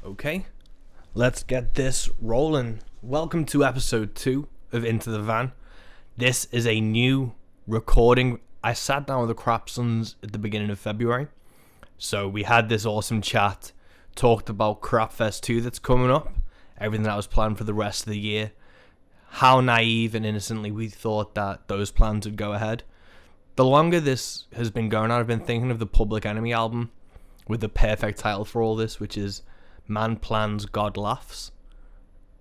Okay, let's get this rolling. Welcome to episode 2 of Into the Van. This is a new recording. I sat down with the Crapsons at the beginning of February. So we had this awesome chat, talked about Crapfest 2 that's coming up, everything that was planned for the rest of the year, how naive and innocently we thought that those plans would go ahead. The longer this has been going on, I've been thinking of the Public Enemy album with the perfect title for all this, which is Man Plans, God Laughs.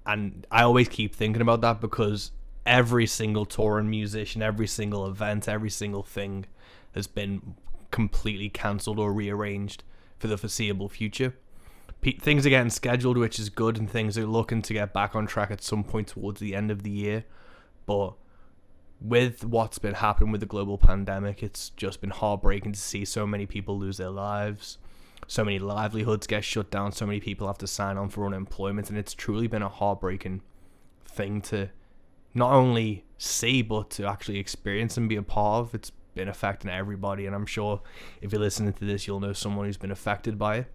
And I always keep thinking about that because every single touring musician, every single event, every single thing has been completely cancelled or rearranged for the foreseeable future. Things are getting scheduled, which is good, and things are looking to get back on track at some point towards the end of the year. But with what's been happening with the global pandemic, it's just been heartbreaking to see so many people lose their lives. So many livelihoods get shut down, so many people have to sign on for unemployment, and it's truly been a heartbreaking thing to not only see, but to actually experience and be a part of. It's been affecting everybody, and I'm sure if you're listening to this, you'll know someone who's been affected by it.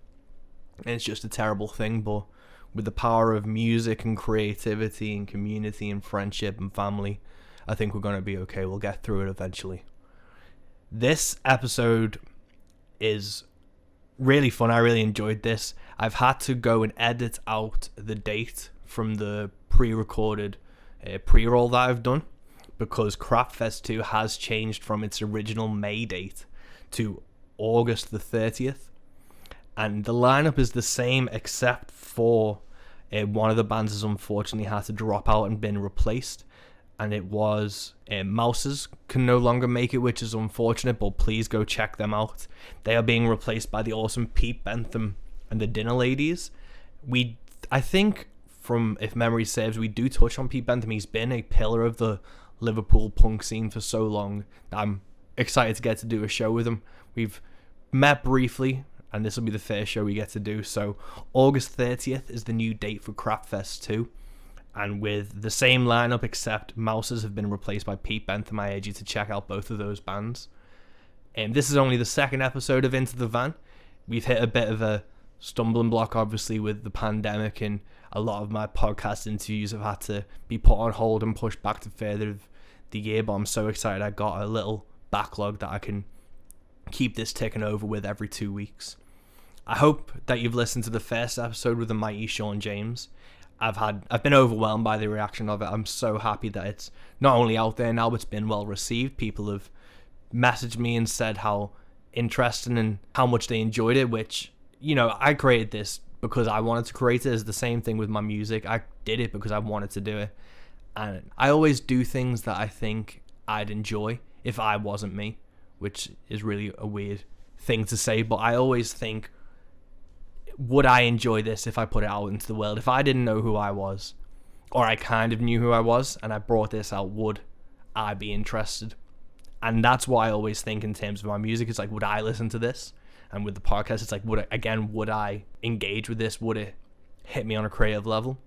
And it's just a terrible thing, but with the power of music and creativity and community and friendship and family, I think we're going to be okay. We'll get through it eventually. This episode is really fun. I really enjoyed this. I've had to go and edit out the date from the pre-recorded pre-roll that I've done because Crapfest 2 has changed from its original May date to August the 30th. And the lineup is the same except for one of the bands has unfortunately had to drop out and been replaced. And it was Mouses can no longer make it, which is unfortunate, but please go check them out. They are being replaced by the awesome Pete Bentham and the Dinner Ladies. I think, from if memory serves, we do touch on Pete Bentham. He's been a pillar of the Liverpool punk scene for so long. I'm excited to get to do a show with him. We've met briefly, and this will be the first show we get to do. So August 30th is the new date for Crapfest 2. And with the same lineup, except Mouses have been replaced by Pete Bentham, I urge you to check out both of those bands. This is only the second episode of Into the Van. We've hit a bit of a stumbling block, obviously, with the pandemic, and a lot of my podcast interviews have had to be put on hold and pushed back to further of the year. But I'm so excited I got a little backlog that I can keep this ticking over with every 2 weeks. I hope that you've listened to the first episode with the mighty Sean James. I've been overwhelmed by the reaction of it. I'm so happy that it's not only out there now, it's been well received. People have messaged me and said how interesting and how much they enjoyed it, which, you know, I created this because I wanted to create it. It's the same thing with my music. I did it because I wanted to do it. And I always do things that I think I'd enjoy if I wasn't me, which is really a weird thing to say, but I always think, would I enjoy this if I put it out into the world? If I didn't know who I was, or I kind of knew who I was, and I brought this out, would I be interested? And that's what I always think in terms of my music. It's like, would I listen to this? And with the podcast, it's like, would I engage with this? Would it hit me on a creative level?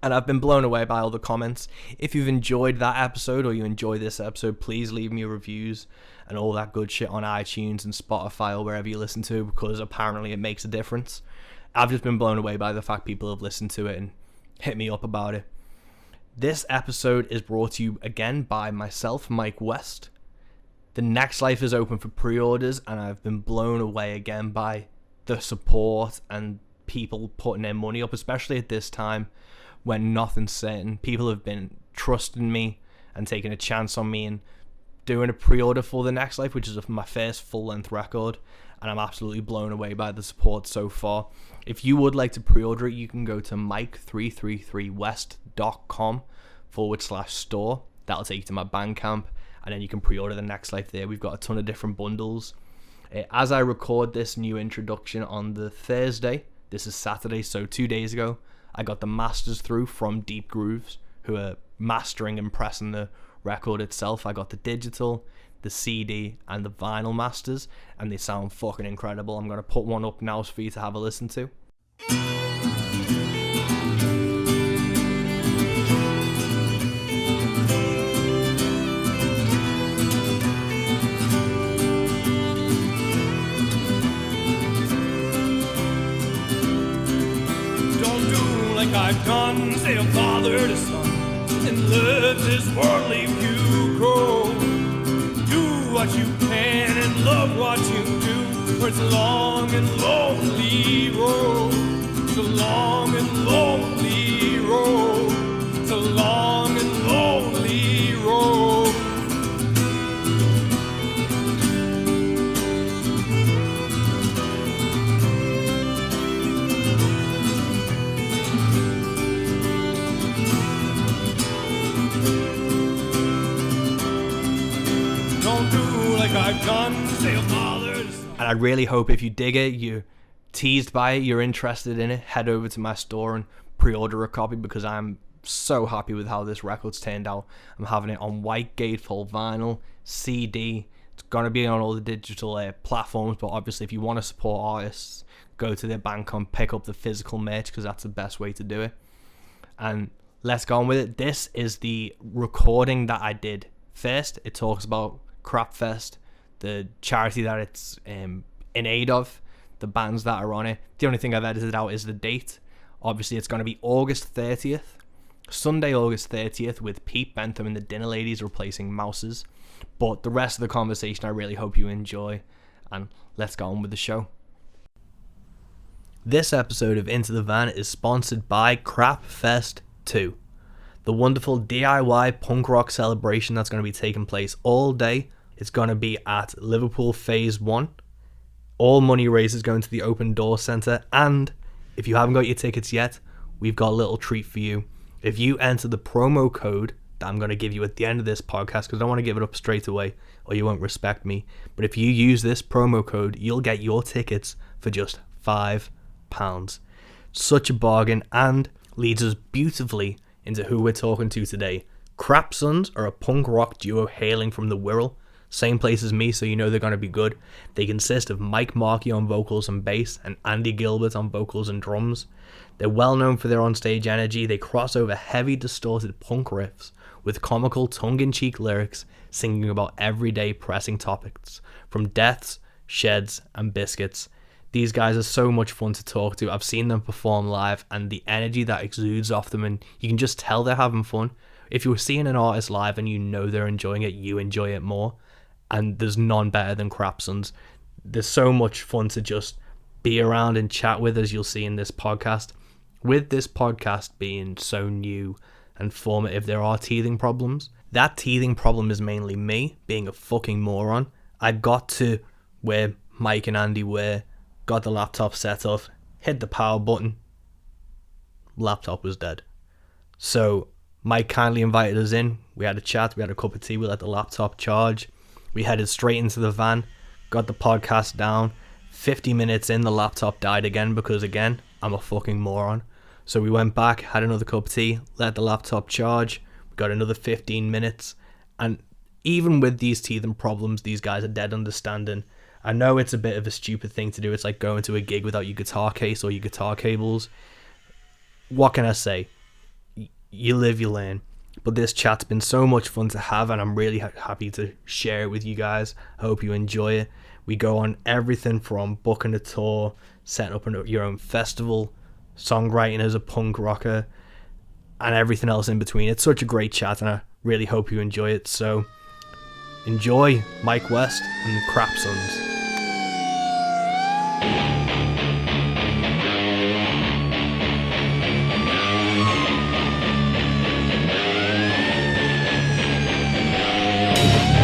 And I've been blown away by all the comments. If you've enjoyed that episode or you enjoy this episode, please leave me reviews and all that good shit on iTunes and Spotify or wherever you listen to, because apparently it makes a difference. I've just been blown away by the fact people have listened to it and hit me up about it. This episode is brought to you again by myself, Mike West. The Next Life is open for pre-orders, and I've been blown away again by the support and people putting their money up, especially at this time when nothing's certain. People have been trusting me and taking a chance on me and doing a pre-order for The Next Life, which is my first full-length record, and I'm absolutely blown away by the support so far. If you would like to pre-order it, you can go to mike333west.com/store. That'll take you to my Bandcamp, and then you can pre-order The Next Life there. We've got a ton of different bundles. As I record this new introduction on the Thursday, this is Saturday, so 2 days ago, I got the masters through from Deep Grooves, who are mastering and pressing the record itself. I got the digital, the CD, and the vinyl masters, and they sound fucking incredible. I'm going to put one up now for you to have a listen to. like I've done, say a father to son, and let this worldly view go. Do what you can and love what you do, for it's a long and lonely road. It's a long and lonely road. It's a long and lonely road. I've done, say a father. And I really hope if you dig it, you're teased by it, you're interested in it, head over to my store and pre-order a copy, because I'm so happy with how this record's turned out. I'm having it on white gatefold vinyl, CD. It's going to be on all the digital platforms, but obviously if you want to support artists, go to their Bandcamp, pick up the physical merch, because that's the best way to do it. And let's go on with it. This is the recording that I did. First, it talks about Crapfest, the charity that it's in aid of, the bands that are on it. The only thing I've edited out is the date. Obviously, it's going to be August 30th, Sunday, August 30th, with Pete Bentham and the Dinner Ladies replacing Mouses. But the rest of the conversation, I really hope you enjoy, and let's go on with the show. This episode of Into the Van is sponsored by Crapfest 2, the wonderful DIY punk rock celebration that's going to be taking place all day. It's going to be at Liverpool Phase 1. All money raised is going to the Open Door Centre. And if you haven't got your tickets yet, we've got a little treat for you. If you enter the promo code that I'm going to give you at the end of this podcast, because I don't want to give it up straight away or you won't respect me. But if you use this promo code, you'll get your tickets for just £5. Such a bargain, and leads us beautifully into who we're talking to today. Crapsons are a punk rock duo hailing from the Wirral. Same place as me, so you know they're going to be good. They consist of Mike Markey on vocals and bass, and Andy Gilbert on vocals and drums. They're well known for their onstage energy. They cross over heavy, distorted punk riffs with comical, tongue-in-cheek lyrics, singing about everyday pressing topics, from deaths, sheds, and biscuits. These guys are so much fun to talk to. I've seen them perform live, and the energy that exudes off them, and you can just tell they're having fun. If you're seeing an artist live and you know they're enjoying it, you enjoy it more. And there's none better than Crapsons. There's so much fun to just be around and chat with, as you'll see in this podcast. With this podcast being so new and formative, there are teething problems. That teething problem is mainly me being a fucking moron. I got to where Mike and Andy were, got the laptop set up, hit the power button, laptop was dead. So Mike kindly invited us in. We had a chat, we had a cup of tea, we let the laptop charge. We headed straight into the van, got the podcast down. 50 minutes in, the laptop died again because, again, I'm a fucking moron. So we went back, had another cup of tea, let the laptop charge. We got another 15 minutes. And even with these teething problems, these guys are dead understanding. I know it's a bit of a stupid thing to do. It's like going to a gig without your guitar case or your guitar cables. What can I say? You live, you learn. But this chat's been so much fun to have, and I'm really happy to share it with you guys. I hope you enjoy it. We go on everything from booking a tour, setting up your own festival, songwriting as a punk rocker, and everything else in between. It's such a great chat, and I really hope you enjoy it. So enjoy Mike West and Crapsons.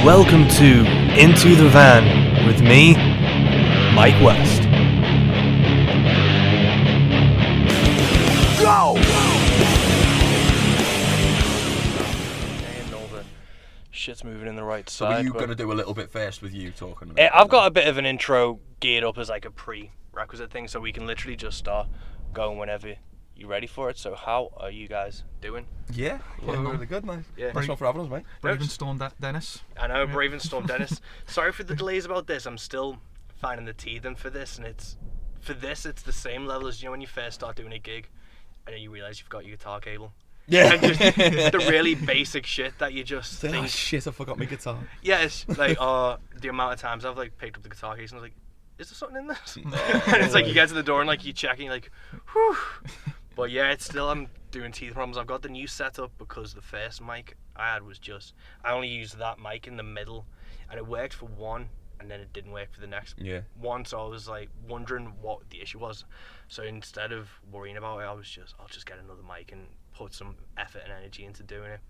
Welcome to Into the Van with me, Mike West. Go! And all the shit's moving in the right side. So are you going to do a little bit first with you talking about I've got a bit of an intro geared up as like a prerequisite thing, so we can literally just start going whenever you're ready for it. So how are you guys doing? Yeah, really good, mate. Yeah. Thanks for having us, mate. Brave and Storm Dennis. I know, Brave and Storm Dennis. Sorry for the delays about this. I'm still finding the teething for this, and it's the same level as, you know, when you first start doing a gig and then you realise you've got your guitar cable. Yeah. And just the really basic shit that you just think. Oh shit, I forgot my guitar. Yeah, it's like, the amount of times I've like picked up the guitar case and I was like, is there something in this? And it's like you get to the door and like you're checking, like, whew. But yeah, it's still I'm doing teeth problems. I've got the new setup because the first mic I had was just I only used that mic in the middle, and it worked for one, and then it didn't work for the next one. So I was like wondering what the issue was. So instead of worrying about it, I'll just get another mic and put some effort and energy into doing it.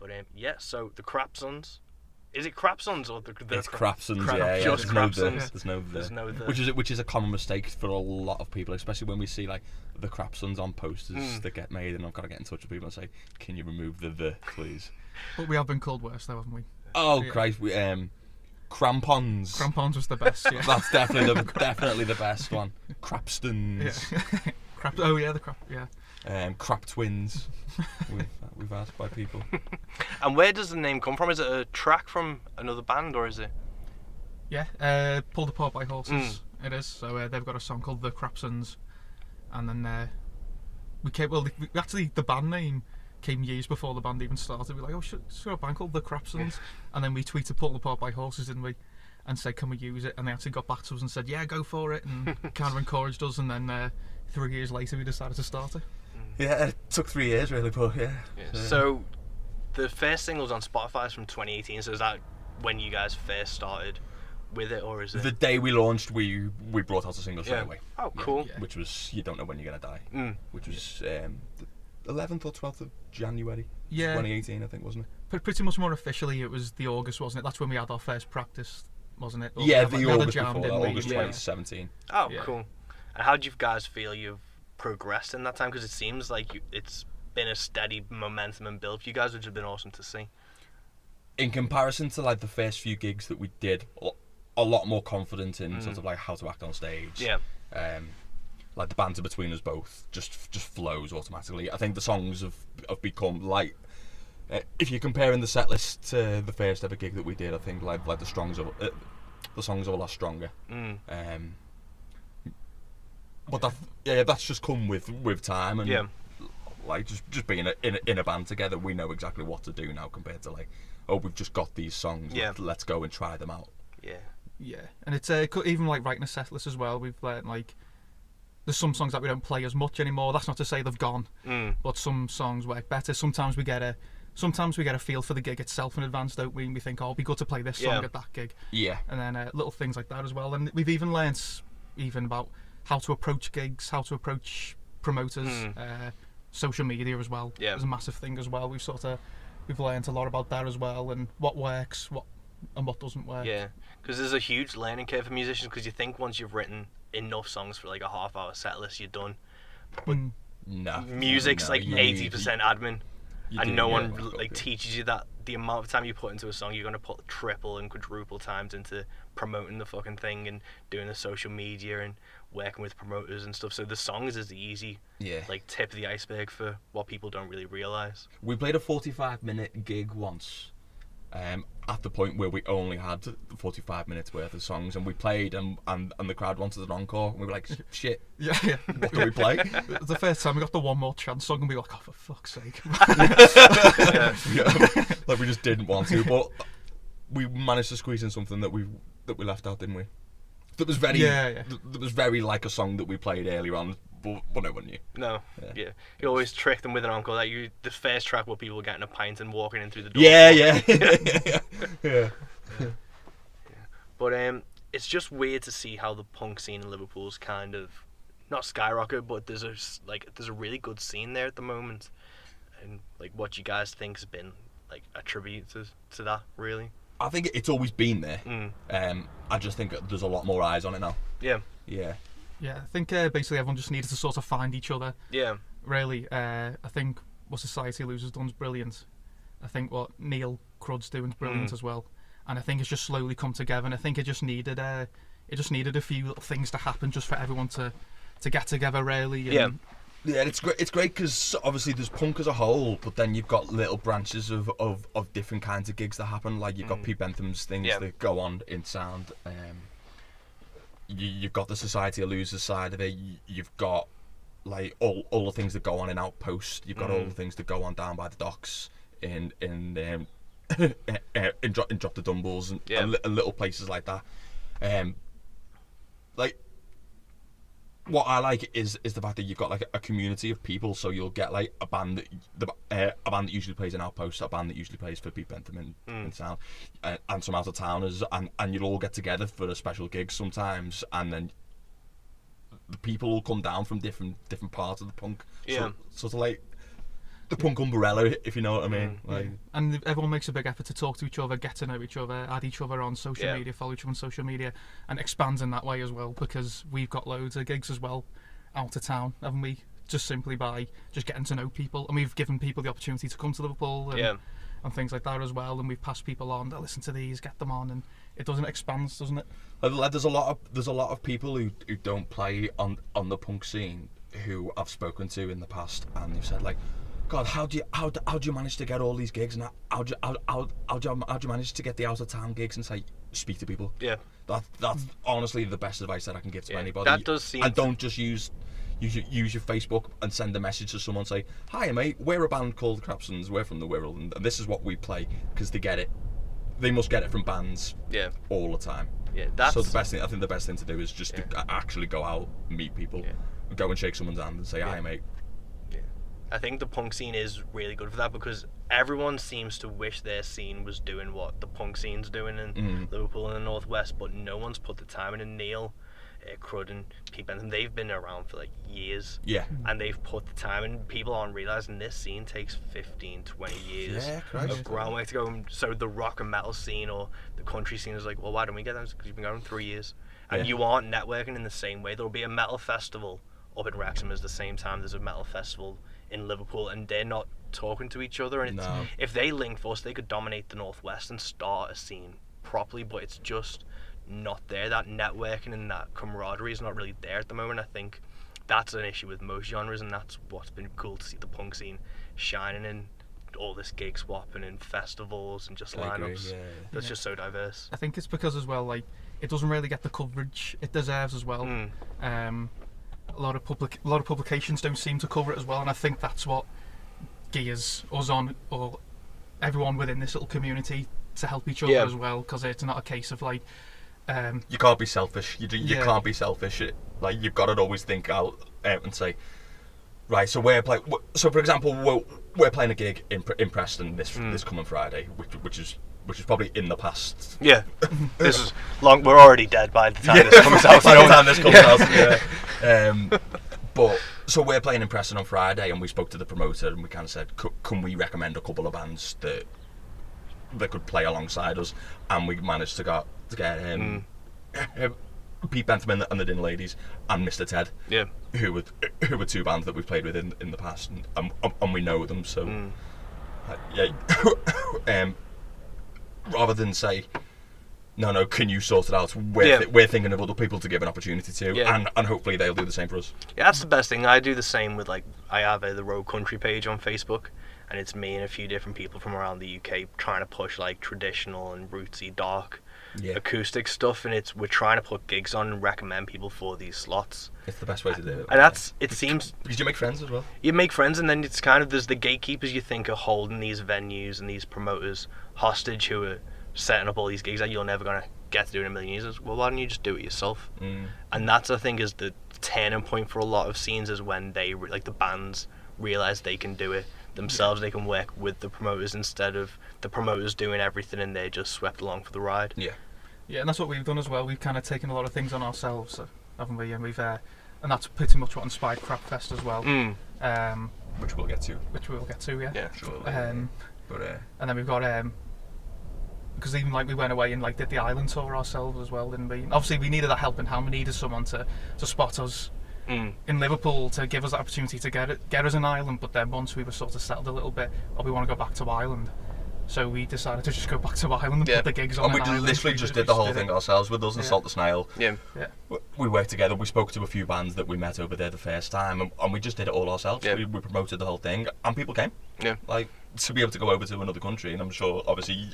But yeah, so the Crapsons. Is it Crapsons or the It's Crapsons, Just Crapsons. There's no the. Which is a common mistake for a lot of people, especially when we see like the Crapsons on posters that get made, and I've got to get in touch with people and say, can you remove the please? But we have been called worse though, haven't we? Oh Christ, we Crampons. Crampons was the best. Yeah. That's definitely the best one. Crapstons. Yeah. The crap. Yeah. Crap twins. We've asked by people. And where does the name come from? Is it a track from another band, or is it? Yeah, Pulled Apart by Horses. It is. So they've got a song called The Crapsons, and then the band name came years before the band even started. We were like, oh, should a band called The Crapsons? And then we tweeted Pulled Apart by Horses, didn't we? And said, can we use it? And they actually got back to us and said, yeah, go for it, and kind of encouraged us. And then 3 years later, we decided to start it. Yeah, it took 3 years really, but yeah. So the first single's on Spotify is from 2018. So is that when you guys first started with it, or is it? The day we launched, we brought out a single straight away. Oh, cool. Yeah. Which was You Don't Know When You're Gonna Die. Which was the 11th or 12th of January 2018, I think, wasn't it? Pretty much more officially, it was the August, wasn't it? That's when we had our first practice, wasn't it? Or the August before that, August 2017. Oh, cool. And how do you guys feel you've progressed in that time? Because it seems like it's been a steady momentum and build for you guys, which has been awesome to see. In comparison to like the first few gigs that we did, a lot more confident in sort of like how to act on stage. Yeah. Like the banter between us both just flows automatically. I think the songs have become like, if you're comparing the set list to the first ever gig that we did, I think like the songs are a lot stronger. But that's just come with time, and like just being in a band together, we know exactly what to do now compared to like, oh, we've just got these songs, let's go and try them out. Yeah, and it's even like writing a set list as well. We've learned like there's some songs that we don't play as much anymore. That's not to say they've gone, but some songs work better. Sometimes we get a feel for the gig itself in advance, don't we? And we think, oh, it'll be good to play this song at that gig. Yeah, and then little things like that as well. And we've even learned about how to approach gigs, how to approach promoters, social media as well. Yeah, is a massive thing as well. We've learned a lot about that as well, and what works, what doesn't work. Yeah, because there's a huge learning curve for musicians. Because you think once you've written enough songs for like a half-hour set list, you're done. But music's like 80% admin, and no one like teaches you that the amount of time you put into a song, you're gonna put triple and quadruple times into promoting the fucking thing and doing the social media and working with promoters and stuff. So the songs is the easy like tip of the iceberg for what people don't really realise. We played a 45-minute gig once, at the point where we only had 45 minutes worth of songs, and we played and the crowd wanted an encore, and we were like, shit, what do we play? The first time we got the One More Chance song, and we were like, oh, for fuck's sake. Like we just didn't want to, but we managed to squeeze in something that we left out, didn't we? That was very that was very like a song that we played earlier on, but no one knew. No, you always trick them with an encore. The first track where people were getting a pint and walking in through the door. Yeah. But it's just weird to see how the punk scene in Liverpool's kind of not skyrocket, but there's a really good scene there at the moment, and like what you guys think has been like a tribute to that, really. I think it's always been there. I just think there's a lot more eyes on it now. Yeah. I think basically everyone just needed to sort of find each other. Yeah. Really, I think what Society Losers done is brilliant. I think what Neil Crudd's doing is brilliant as well. And I think it's just slowly come together. And I think it just needed a few little things to happen just for everyone to get together, really. And Yeah, it's great because obviously there's punk as a whole, but then you've got little branches of different kinds of gigs that happen. Like you've got Pete Bentham's things that go on in sound. You've got the Society of Losers side of it. You've got like all the things that go on in Outpost. You've got all the things that go on down by the docks in Drop the Dumbles and little places like that. Like what I like is the fact that you've got like a community of people. So you'll get like a band that usually plays in Outpost, a band that usually plays for Pete Bentham in town, and some out of towners, and you'll all get together for a special gig sometimes, and then the people will come down from different parts of the punk. Yeah. Sort of like the punk umbrella, if you know what I mean. Like, and everyone makes a big effort to talk to each other, get to know each other, add each other on social Yeah. media, follow each other on social media, and expand in that way as well, because we've got loads of gigs as well out of town, haven't we? Just simply by just getting to know people, and we've given people the opportunity to come to Liverpool and things like that as well, and we've passed people on that listen to these, get them on, and it expands, doesn't it? there's a lot of people who don't play on the punk scene who I've spoken to in the past, and they've said like, God, how do you manage to get all these gigs, and how do you manage to get the out of town gigs? And say, speak to people. Yeah. That's honestly the best advice that I can give to anybody. That does seem. And don't just use your Facebook and send a message to someone, say, hi mate, we're a band called Crapsons, we're from the Wirral, and this is what we play, because they must get it from bands all the time. Yeah, that's. So the best thing to do is just to actually go out, meet people, go and shake someone's hand and say, hi mate. I think the punk scene is really good for that, because everyone seems to wish their scene was doing what the punk scene's doing in Liverpool and the Northwest, but no one's put the time in. And Neil, Crud and Pete Bentham, they've been around for like years, and they've put the time in. People aren't realising this scene takes 15, 20 years of groundwork to go. So the rock and metal scene or the country scene is like, well, why don't we get that? Because you've been going 3 years, and you aren't networking in the same way. There'll be a metal festival up in Wrexham at the same time there's a metal festival in Liverpool, and they're not talking to each other. And if they linked us, they could dominate the Northwest and start a scene properly, but it's just not there. That networking and that camaraderie is not really there at the moment. I think that's an issue with most genres, and that's what's been cool to see the punk scene shining in all this gig swapping and festivals and just lineups. That's just so diverse. I think it's because as well, like, it doesn't really get the coverage it deserves as well. A lot of publications don't seem to cover it as well, and I think that's what gears us on, or everyone within this little community, to help each other as well, because it's not a case of like you can't be selfish. You can't be selfish. Like, you've got to always think out and say, right. So for example, we're playing a gig in Preston this coming Friday, which is probably in the past. Yeah, this is long. We're already dead by the time this comes out. By the time this comes out, but so we're playing in Preston on Friday, and we spoke to the promoter, and we kind of said, can we recommend a couple of bands that could play alongside us? And we managed to get Pete Bentham and the Din Ladies and Mr. Ted, who were two bands that we've played with in the past, and we know them. So rather than say, no, can you sort it out? We're thinking of other people to give an opportunity to, and hopefully they'll do the same for us. Yeah, that's the best thing. I do the same with, like, I have the Road Country page on Facebook, and it's me and a few different people from around the UK trying to push like traditional and rootsy dark acoustic stuff, and we're trying to put gigs on and recommend people for these slots. It's the best way to do it. And it seems because you make friends as well. You make friends, and then it's kind of, there's the gatekeepers you think are holding these venues and these promoters hostage, who are setting up all these gigs that you're never going to get to do in a million years. Well, why don't you just do it yourself? And that's, I think, is the turning point for a lot of scenes, is when they, like, the bands realise they can do it themselves. They can work with the promoters instead of the promoters doing everything and they're just swept along for the ride. Yeah, and that's what we've done as well. We've kind of taken a lot of things on ourselves, haven't we? And and that's pretty much what inspired Crapfest as well. Which we'll get to. Yeah, sure. And then we've got because even like we went away and like did the island tour ourselves as well, didn't we? Obviously we needed a helping hand. We needed someone to spot us in Liverpool, to give us that opportunity to get us an island. But then once we were sort of settled a little bit, we want to go back to Ireland. So we decided to just go back to Ireland and put the gigs on. And we literally just did the whole thing ourselves with us and Salt the Snail. Yeah. We worked together. We spoke to a few bands that we met over there the first time, and we just did it all ourselves. We promoted the whole thing, and people came. Yeah. Like, to be able to go over to another country, and I'm sure, obviously,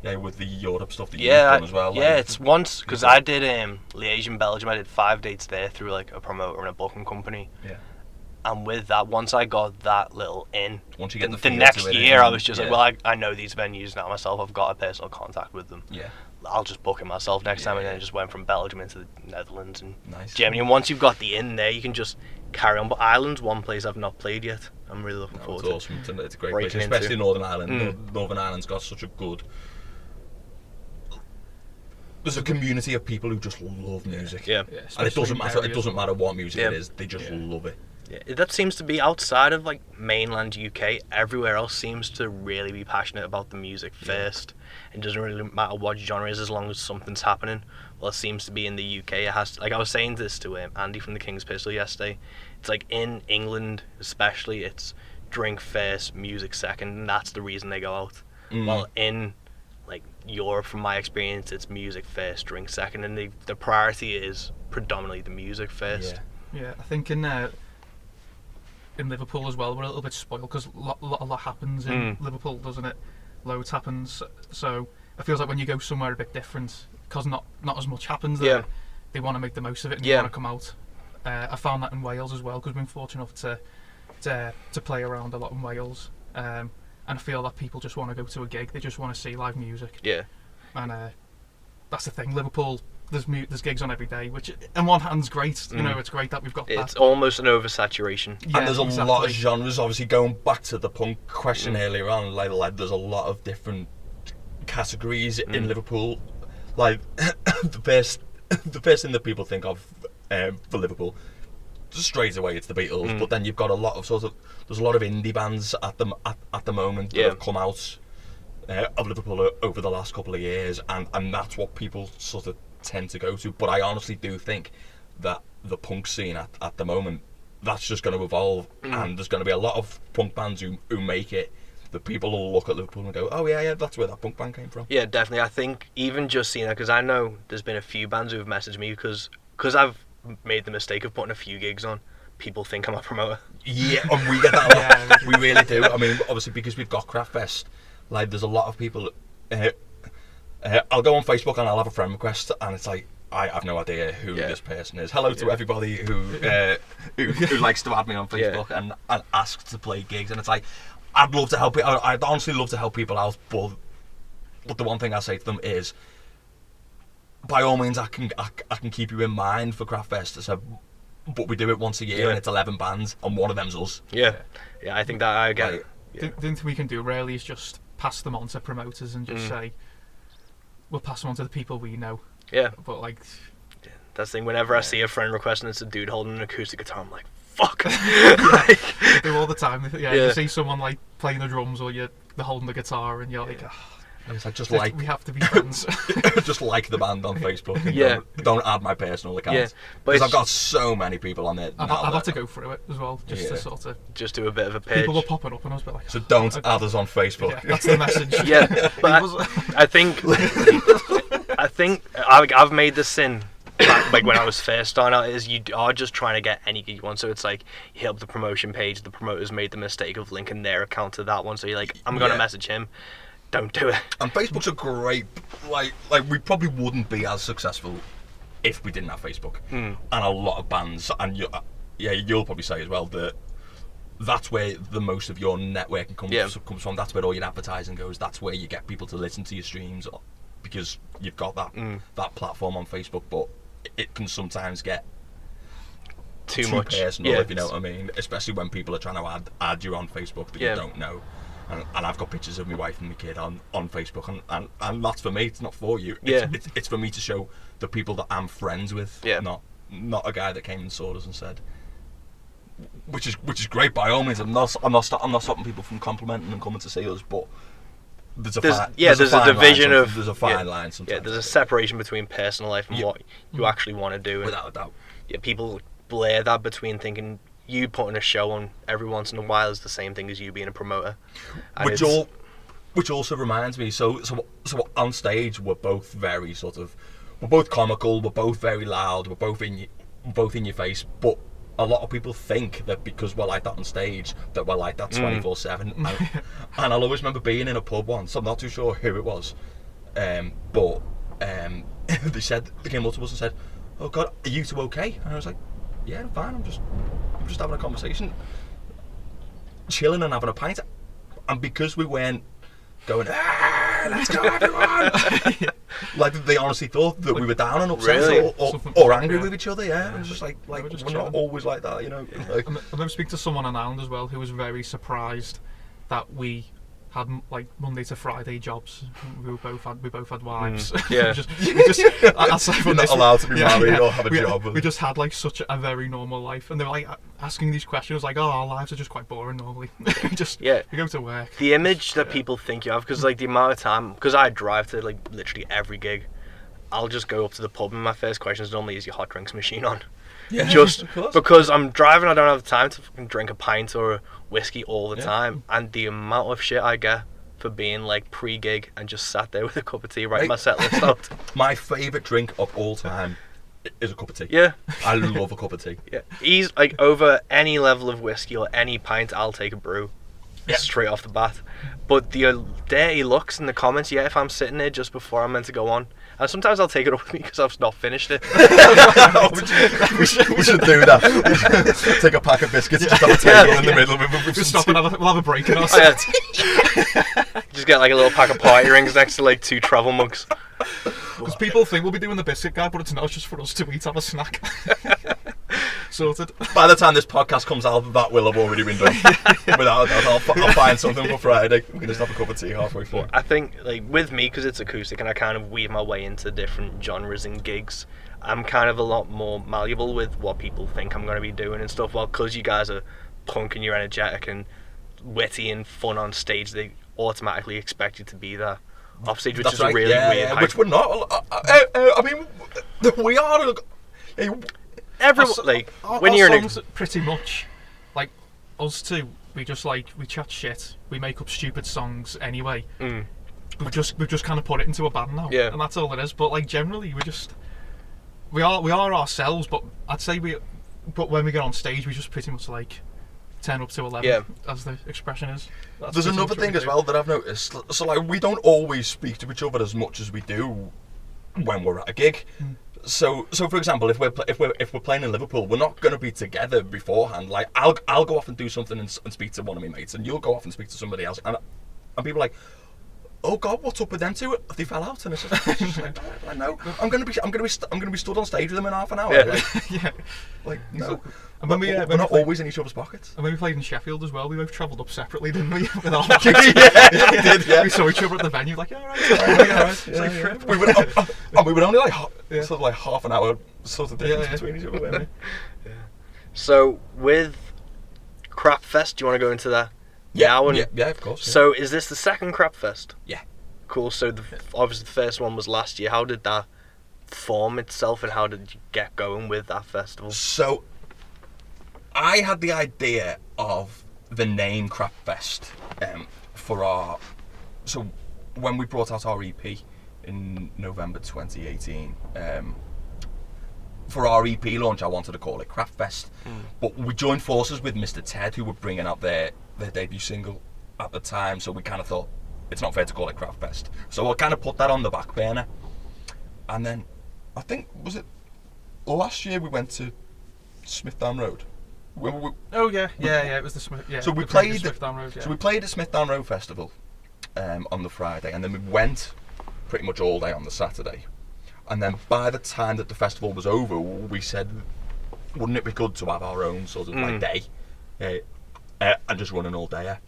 with the Europe stuff that you've done as well. Yeah, it's once, because I did Liège in Belgium. I did 5 dates there through like a promoter and a booking company. Yeah. And with that, once I got that little in, once you get the next year I was just like, well, I know these venues now myself. I've got a personal contact with them. Yeah. I'll just book it myself next time, and then I just went from Belgium into the Netherlands and Nice. Germany. And once you've got the in there, you can just carry on. But Ireland's one place I've not played yet. I'm really looking forward It's to. awesome. It's a great breaking place, especially into. Northern Ireland. Northern Ireland's got such a good. There's a community of people who just love music. Yeah. And it doesn't matter. It areas. doesn't matter what music Yeah. it is. They just love it. Yeah, that seems to be outside of like mainland UK. Everywhere else seems to really be passionate about the music first. It doesn't really matter what genre it is, as long as something's happening. Well, it seems to be in the UK. It has. Like I was saying this to Andy from the King's Pistol yesterday. It's like in England, especially, it's drink first, music second, and that's the reason they go out. Well, in like Europe, from my experience, it's music first, drink second, and the priority is predominantly the music first. Yeah, I think in Liverpool as well, we're a little bit spoiled because a lot happens in Liverpool, doesn't it? Loads happens, so it feels like when you go somewhere a bit different, because not as much happens there, they want to make the most of it and they want to come out. I found that in Wales as well, because we've been fortunate enough to play around a lot in Wales, and I feel that people just want to go to a gig, they just want to see live music. Yeah. And that's the thing, Liverpool, there's gigs on every day, which on one hand's great, you know, it's great that we've got It's that. almost an oversaturation. Yeah, And there's a exactly. lot of genres. Obviously, going back to the punk question earlier on, like there's a lot of different categories in Liverpool. Like the first thing that people think of for Liverpool, straight away it's the Beatles. But then you've got a lot of there's a lot of indie bands at the moment that have come out of Liverpool over the last couple of years, and that's what people sort of tend to go to. But I honestly do think that the punk scene at the moment, that's just going to evolve, and there's going to be a lot of punk bands who make it that people will look at Liverpool and go, oh yeah, that's where that punk band came from. Yeah, definitely. I think even just seeing that, because I know there's been a few bands who've messaged me because I've made the mistake of putting a few gigs on. People think I'm a promoter. Yeah, and we get that a lot. We really do. I mean, obviously because we've got Craftfest, like there's a lot of people. I'll go on Facebook and I'll have a friend request, and it's like, I have no idea who this person is. Hello to everybody who likes to add me on Facebook and asks to play gigs, and it's like, I'd love to help it. I'd honestly love to help people out, but the one thing I say to them is, by all means, I can keep you in mind for Craftfest. So, but we do it once a year, and it's 11 bands, and one of them's us. Yeah, I think that I get it. The thing we can do really is just pass them on to promoters and just say, we'll pass them on to the people we know. Yeah. But like, that's the thing. Whenever I see a friend request and it's a dude holding an acoustic guitar, I'm like, fuck. they do all the time. Yeah. You see someone like playing the drums or they're holding the guitar and you're like, And it's like, we have to be friends. just like the band on Facebook. And Yeah. don't add my personal account. Yeah, but Because I've it's- got so many people on there. I've now had that- to go through it as well, just to sort of. Just do a bit of a page. People were popping up and I was a bit like. So don't add us on Facebook. Yeah, that's the message. Yeah, but I think I've made the sin like when I was first starting out, is you are just trying to get any gig you want. So it's like you hit up the promotion page, the promoters made the mistake of linking their account to that one, so you're like, I'm gonna message him. Don't do it. And Facebook's a great, like we probably wouldn't be as successful if we didn't have Facebook. And a lot of bands, and you'll probably say as well that that's where the most of your networking comes from. That's where all your advertising goes. That's where you get people to listen to your streams, because you've got that platform on Facebook. But it can sometimes get Too too much personal, if you know what I mean. Especially when people are trying to add you on Facebook that you don't know. And I've got pictures of my wife and my kid on Facebook, and that's for me. It's not for you. It's for me to show the people that I'm friends with. Not a guy that came and saw us and said. Which is great by all means. I'm not stopping people from complimenting and coming to see us, but there's a division of there's a fine line sometimes. Yeah, there's a separation between personal life and what you actually want to do. And without a doubt. Yeah, people blur that between thinking you putting a show on every once in a while is the same thing as you being a promoter. And Which also reminds me, so on stage we're both very we're both comical, we're both very loud, we're both in your face, but a lot of people think that because we're like that on stage, that we're like that 24/7. And I'll always remember being in a pub once, I'm not too sure who it was, but they came up to us and said, "Oh God, are you two okay?" And I was like, "Yeah, I'm fine, I'm just having a conversation, chilling and having a pint." And because we weren't going, yeah, let's go everyone. Like they honestly thought that we were down and upset Really? or angry with each other. Yeah, Yeah. it was just like They were just we're not chilling. always like that, you know. Like, I remember speaking to someone on Island as well who was very surprised that we had like Monday to Friday jobs. We both had wives. Yeah. Aside from you're not this, allowed to be married or have a we, job. We just had like such a very normal life, and they were like asking these questions like, "Oh, our lives are just quite boring normally. we go to work." The image that people think you have, because like the amount of time, because I drive to like literally every gig, I'll just go up to the pub and my first question is normally, is your hot drinks machine on? Yeah, Just of course. because I'm driving, I don't have the time to fucking drink a pint or a whiskey all the Yeah. time, and the amount of shit I get for being like pre-gig and just sat there with a cup of tea, writing Right. my set list out. My favourite drink of all time is a cup of tea. Yeah, I love a cup of tea. yeah. He's like over any level of whiskey or any pint, I'll take a brew. Yeah. Straight off the bat. But the dirty looks in the comments, yeah, if I'm sitting there just before I'm meant to go on, and sometimes I'll take it up with me because I've not finished it. we should do that. Take a pack of biscuits, just have a table in the middle with Just some stop and we'll have a break in us. Oh, yeah. Just get like a little pack of party rings next to like 2 travel mugs. Because people think we'll be doing the biscuit guy, but it's not, it's just for us to eat, have a snack. Sorted. By the time this podcast comes out, that will have already been done. Without that, I'll find something for Friday. We can just have a cup of tea halfway through. I think like with me, because it's acoustic and I kind of weave my way into different genres and gigs, I'm kind of a lot more malleable with what people think I'm going to be doing and stuff. Well, because you guys are punk and you're energetic and witty and fun on stage, they automatically expect you to be there off stage, which That's is right. a really yeah, weird yeah, hype. which we're not. I mean, we are. Everyone, like, when our you're in songs pretty much like us two, we chat shit, we make up stupid songs anyway. We've just kind of put it into a band now, Yeah. and that's all it is. But like generally, we are ourselves. But I'd say but when we get on stage, we just pretty much like turn up to 11, Yeah. as the expression is. That's There's pretty another much what thing we as do. well that I've noticed. So like, we don't always speak to each other as much as we do when we're at a gig. So for example, if we're playing in Liverpool, we're not going to be together beforehand. Like I'll go off and do something and speak to one of my mates, and you'll go off and speak to somebody else, and people are like, oh God, what's up with them two? They fell out, and it's just like, I know. I'm gonna be stood on stage with them in half an hour. Yeah. Like, Yeah. like no. And when we, we're when not we always in each other's pockets. And when we played in Sheffield as well, we both travelled up separately, didn't we? With our Yeah. We saw each other at the venue, like, yeah, right. It's It's like trip. We were only like Yeah. sort of like half an hour sort of difference Yeah. between each other, weren't we? So with Crapfest, do you want to go into that? Now and yeah, of course. Yeah. So is this the second Crapfest? Yeah. Cool. So obviously the first one was last year. How did that form itself, and how did you get going with that festival? So I had the idea of the name Crapfest for our. So when we brought out our EP in November 2018, for our EP launch, I wanted to call it Crapfest, but we joined forces with Mr. Ted, who were bringing out their debut single at the time. So we kind of thought it's not fair to call it Crapfest. So I kind of put that on the back burner, and then I think was it last year we went to Smithdown Road. Oh yeah, it was the Smith. Yeah, So we played played the Smith Down Road. Yeah. So we played at Smithdown Road Festival on the Friday, and then we went pretty much all day on the Saturday. And then by the time that the festival was over, we said, wouldn't it be good to have our own sort of like day and just run an all dayer?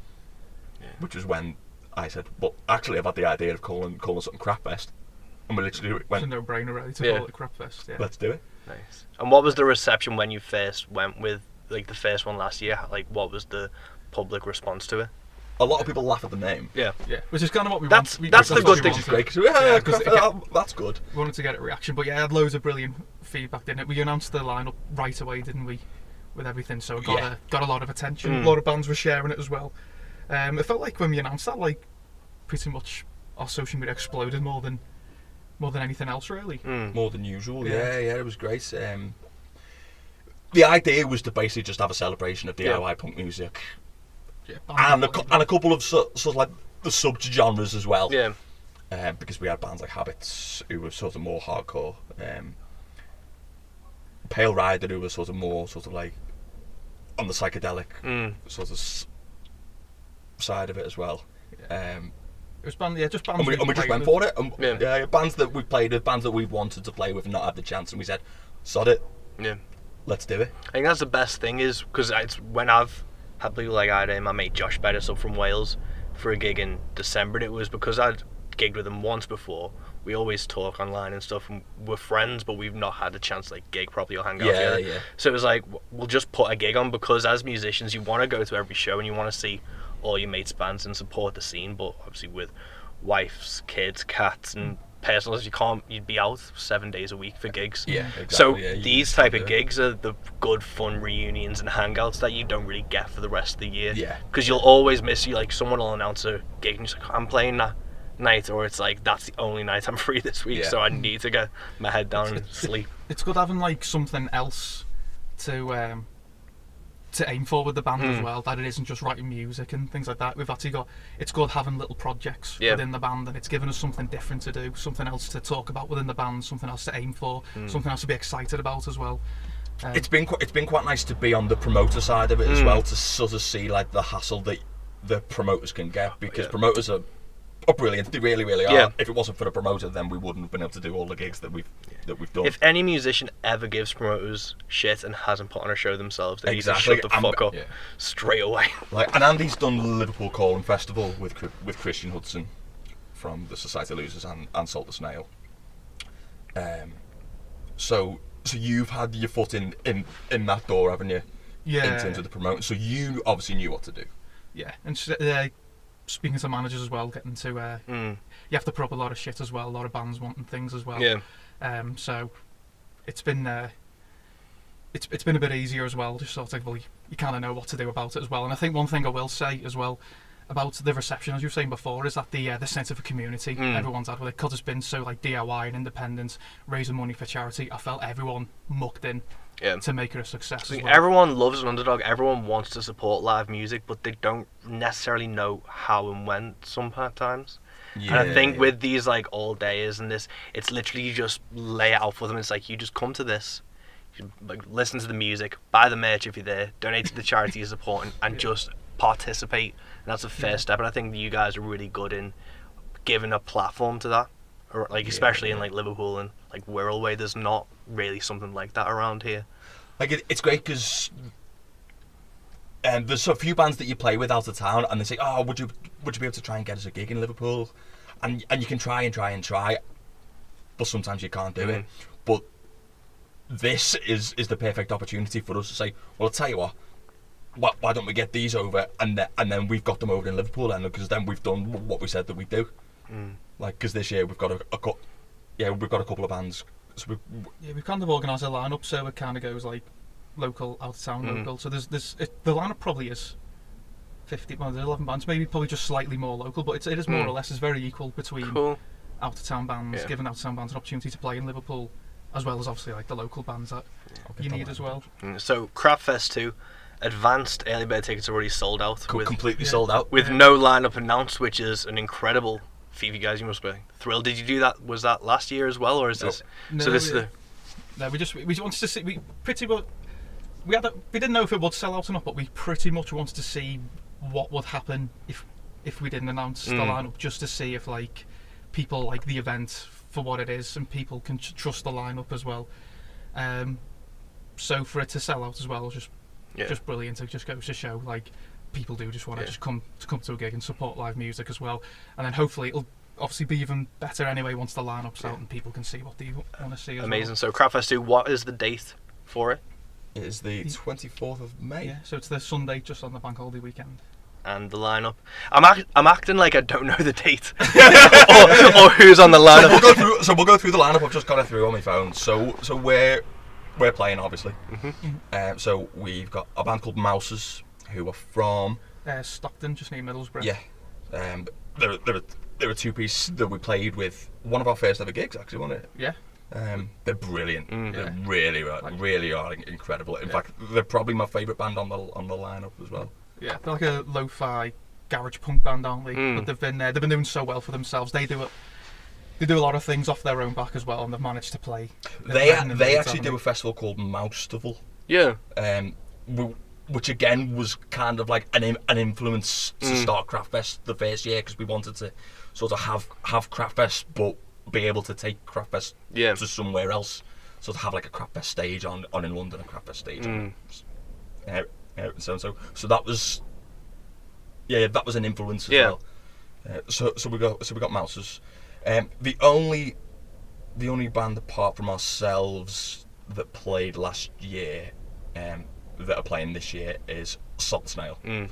Yeah. Which was when I said, well, actually, I've had the idea of calling something Crapfest, and we literally It's a went, no-brainer really to Yeah. call it Crapfest. Yeah. let's do it. Nice. And what was the reception when you first went with like the first one last year? Like, what was the public response to it? A lot of people laugh at the name, Yeah. Yeah, which is kind of what we That's- want. that's the what good we thing. which is wanted. great. 'Cause Yeah, 'cause it that's good. We wanted to get a reaction, but yeah, I had loads of brilliant feedback, didn't it? We announced the lineup right away, didn't we? With everything, so it got a lot of attention. A lot of bands were sharing it as well. It felt like when we announced that, like pretty much our social media exploded more than anything else, really. More than usual. Yeah. Yeah, it was great. The idea was to basically just have a celebration of DIY punk music, Yeah, and a couple of sort of like the sub-genres as well. Yeah. Because we had bands like Habits, who were sort of more hardcore, Pale Rider, who was sort of more sort of like on the psychedelic sort of side of it as well. It was just bands. And we just went with. for it. And, bands that we played with, bands that we wanted to play with and not had the chance, and we said, sod it. Yeah. Let's do it. I think that's the best thing is because it's when I've had people like I had my mate Josh Bettis up from Wales for a gig in December, and it was because I'd gigged with him once before. We always talk online and stuff, and we're friends, but we've not had the chance to like gig properly or hang out together. Yeah. So it was like we'll just put a gig on because as musicians you want to go to every show and you want to see all your mates' bands and support the scene, but obviously with wives, kids, cats, and personals, you'd be out 7 days a week for gigs. Yeah, exactly. So yeah, these type of gigs are the good fun reunions and hangouts that you don't really get for the rest of the year. Yeah. Because you'll always miss you. Like someone will announce a gig and you're like, I'm playing that night, or it's like that's the only night I'm free this week, so I need to get my head down and sleep. It's good having like something else to aim for with the band as well, that it isn't just writing music and things like that. We've actually got, it's good having little projects within the band, and it's given us something different to do, something else to talk about within the band, something else to aim for, something else to be excited about as well. It's been quite nice to be on the promoter side of it as well, to sort of see like the hassle that the promoters can get, because promoters are brilliant. They really, really are. If it wasn't for the promoter, then we wouldn't have been able to do all the gigs that we've done. If any musician ever gives promoters shit and hasn't put on a show themselves, they need to shut the fuck up straight away. Like, and Andy's done the Liverpool Calling Festival with Christian Hudson from the Society of Losers and Salt the Snail. So you've had your foot in that door, haven't you? Yeah. In terms of the promoter, so you obviously knew what to do. Yeah, and speaking to managers as well, getting to you have to put up a lot of shit as well, a lot of bands wanting things as well. Yeah. So it's been it's been a bit easier as well, just sort of you kind of know what to do about it as well. And I think one thing I will say as well about the reception, as you were saying before, is that the sense of a community everyone's had with it, because it's been so like DIY and independent, raising money for charity. I felt everyone mucked in to make it a success as well. Everyone loves an underdog, everyone wants to support live music, but they don't necessarily know how and when sometimes. And I think with these like all days and this, it's literally you just lay it out for them. It's like you just come to this, you like listen to the music, buy the merch if you're there, donate to the charity you're supporting, and just participate. And that's the first step. And I think you guys are really good in giving a platform to that, or like especially in like Liverpool and like Wirral way. There's not really something like that around here. Like it's great because there's a few bands that you play with out of town, and they say, "Oh, would you be able to try and get us a gig in Liverpool?" And you can try, but sometimes you can't do it. But this is the perfect opportunity for us to say, "Well, I'll tell you what. Why don't we get these over, and then we've got them over in Liverpool, then, because then we've done what we said that we do." Like, because this year we've got a couple of bands. So we've kind of organised a lineup, so it kind of goes like local, out of town, local. So the lineup probably is 50, well, there's 11 bands, maybe probably just slightly more local, but it is more or less is very equal between out of town bands, giving out of town bands an opportunity to play in Liverpool, as well as obviously like the local bands that you need as well. So Crapfest 2, advanced early bird tickets are already sold out. Completely sold out. With no lineup announced, which is an incredible feat for you guys. You must be thrilled. Did you do that? Was that last year as well, or is this? No, so this is the. No, we wanted to see. We didn't know if it would sell out or not, but we pretty much wanted to see what would happen if we didn't announce the lineup, just to see if like people like the event for what it is, and people can trust the lineup as well. So for it to sell out as well was just brilliant. It just goes to show like people do just want to just come to a gig and support live music as well, and then hopefully it'll obviously be even better anyway once the lineup's out and people can see what they want to see as Amazing. well. So Crapfest 2, what is the date for it? It is the 24th of May. Yeah, so it's the Sunday just on the bank holiday weekend. And the lineup. I'm acting like I don't know the date or who's on the lineup. We'll go through the lineup. I've just got it through on my phone. So we're playing, obviously. So we've got a band called Mouses, who are from Stockton, just near Middlesbrough. Yeah. They're a two-piece that we played with one of our first ever gigs, actually, wasn't it? Yeah. They're brilliant. They really are incredible. In fact, they're probably my favourite band on the lineup as well. Yeah, they're like a lo-fi garage punk band, aren't they? But they've been doing so well for themselves. They do a lot of things off their own back as well, and they've managed to play. They actually do a festival called Mousestival. Yeah. which again was kind of like an influence to start Craftfest the first year, because we wanted to sort of have Craftfest but be able to take Craftfest to somewhere else, sort of have like a Craftfest stage on in London, a Craftfest stage on so that was that was an influence as well. So we got Mousers. The only band apart from ourselves that played last year that are playing this year is Salt Snail, who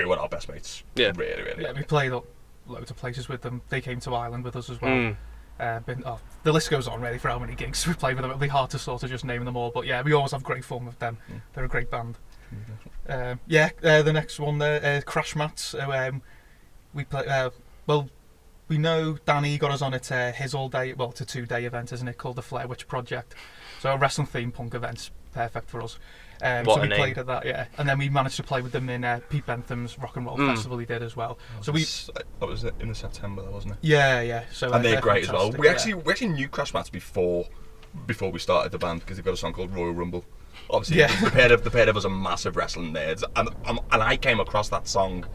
were our best mates. Really. Yeah, we played up loads of places with them. They came to Ireland with us as well. The list goes on really for how many gigs we played with them. It'll be hard to sort of just name them all, but yeah, we always have great fun with them. They're a great band. The next one there, Crash Mats. We play. We know Danny got us on at his all-day, it's a 2-day event, isn't it, called the Flair Witch Project. So a wrestling themed punk event's perfect for us. So we played at that, and then we managed to play with them in Pete Bentham's Rock and Roll Festival. He did as well. That was in the September, wasn't it? Yeah. So and they're great as well. We actually knew Crash Mats before we started the band, because they've got a song called Royal Rumble. Obviously, the pair of us are massive wrestling nerds, and I came across that song.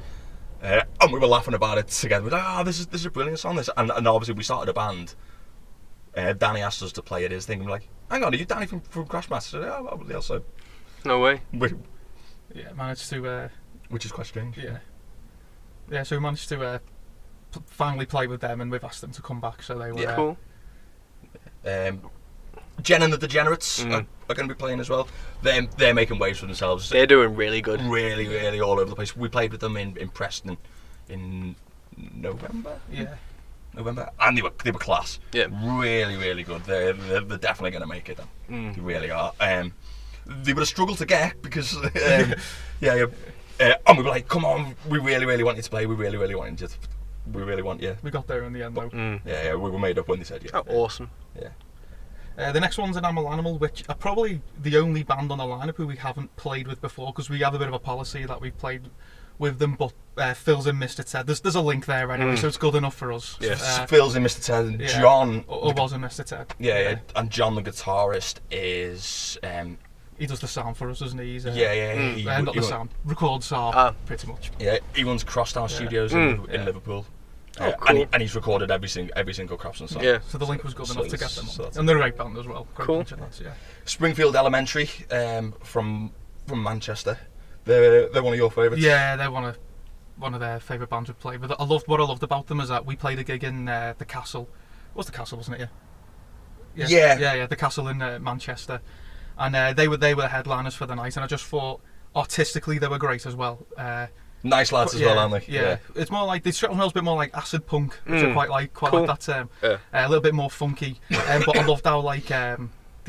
And we were laughing about it together. We were like, this is a brilliant song. This, and obviously we started a band. Danny asked us to play at his thing. And we're like, hang on, are you Danny from Crash Master? I said, probably also. No way. Managed to. Which is quite strange. Yeah. So we managed to finally play with them, and we've asked them to come back. So they were cool. Jen and the Degenerates are going to be playing as well. They're making waves for themselves. They're doing really good. Really all over the place. We played with them in Preston in November. November, and they were class. Really good. They're definitely going to make it. They really are. They were a struggle to get, because and we were like, come on, we really want you to play. We really want you. We got there in the end though. We were made up when they said Oh, awesome. The next one's Animal Animal, which are probably the only band on the lineup who we haven't played with before, because we have a bit of a policy that we've played with them, but Phil's in Mr. Ted. There's a link there anyway, so it's good enough for us. Yes, Phil's in Mr. Ted, and John... Or was in Mr. Ted. And John, the guitarist, is... he does the sound for us, doesn't he? He's, not the sound. Records are pretty much. Yeah, he runs Crosstown Studios in Liverpool. Oh, cool. And he's recorded every single Crapsons song. Yeah. So the link was good enough to get them on. And they're a great band as well. Great bunch of lads, Springfield Elementary, from Manchester. They're one of your favourites. Yeah, they're one of their favourite bands we've played with. What I loved about them is that we played a gig in the Castle. It was the Castle, wasn't it? Yeah, the Castle in Manchester. And they were the headliners for the night, and I just thought artistically they were great as well. Nice lads as well, aren't they? Yeah. It's more like, they strip themselves a bit more like acid punk, which I quite like that term. A little bit more funky. But I loved how they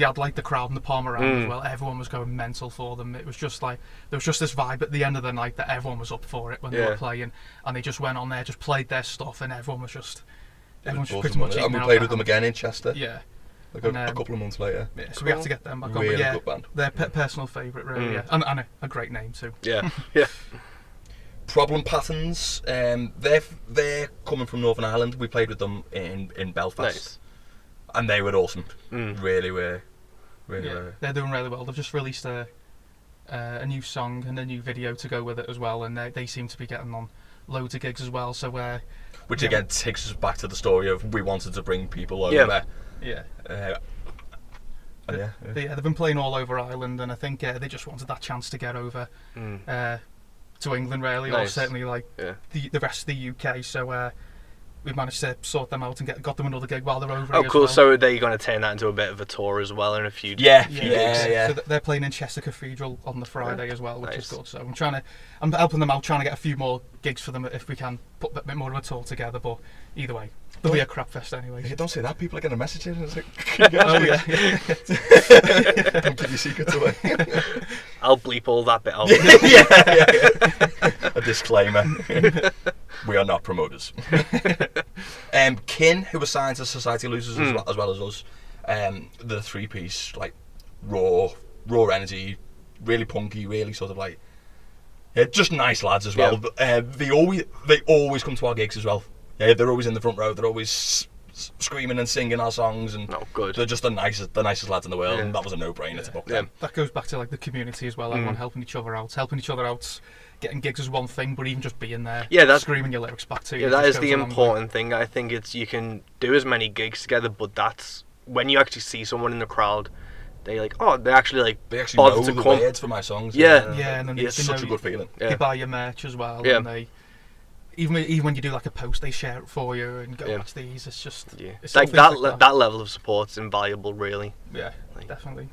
had like the crowd and the palm around as well. Everyone was going mental for them. It was just like, there was just this vibe at the end of the night that everyone was up for it when they were playing, and they just went on there, just played their stuff, and everyone was pretty much. And we played with them again in Chester. Yeah. Like a couple of months later. Yeah, so we have to get them back on. Really good band. Their personal favourite, really. And a great name too. Yeah. Problem Patterns, they're coming from Northern Ireland. We played with them in Belfast, and they were awesome. Really were. They're doing really well. They've just released a new song and a new video to go with it as well, and they seem to be getting on loads of gigs as well. So which again takes us back to the story of we wanted to bring people over. They've been playing all over Ireland, and I think they just wanted that chance to get over to England, really, or certainly like the rest of the UK. So we've managed to sort them out and got them another gig while they're over here. Oh, cool. Well. So are they going to turn that into a bit of a tour as well in a few gigs? So they're playing in Chester Cathedral on the Friday as well, which is good. So I'm helping them out, trying to get a few more gigs for them if we can put a bit more of a tour together. But either way, there'll be a Crapfest anyway. Hey, don't say that. People are going to message you. It's like, don't give your secrets away. I'll bleep all that bit out. A disclaimer. We are not promoters. Kin, who was signed to Society Losers as well as us, the 3-piece, like raw energy, really punky, really sort of like just nice lads as well. They always come to our gigs as well. They're always in the front row. They're always screaming and singing our songs, and No, good. they're just the nicest lads in the world, Yeah. and that was a no-brainer to book Yeah. them. That goes back to like the community as well. Everyone helping each other out. Getting gigs is one thing, but even just being there, Yeah, that's- screaming your lyrics back to you. Yeah, that just is the goes a long way. important thing. I think it's you can do as many gigs together, but that's when you actually see someone in the crowd. They They actually bother know to the come. words for my songs. Yeah. Yeah, and then Yeah, It's such a good feeling. They Yeah. buy your merch as well, Yeah. and they even when you do like a post, they share it for you and go Yeah. watch these. It's just Yeah, it's like little things that. That level of support's invaluable, really. Yeah, Like, definitely.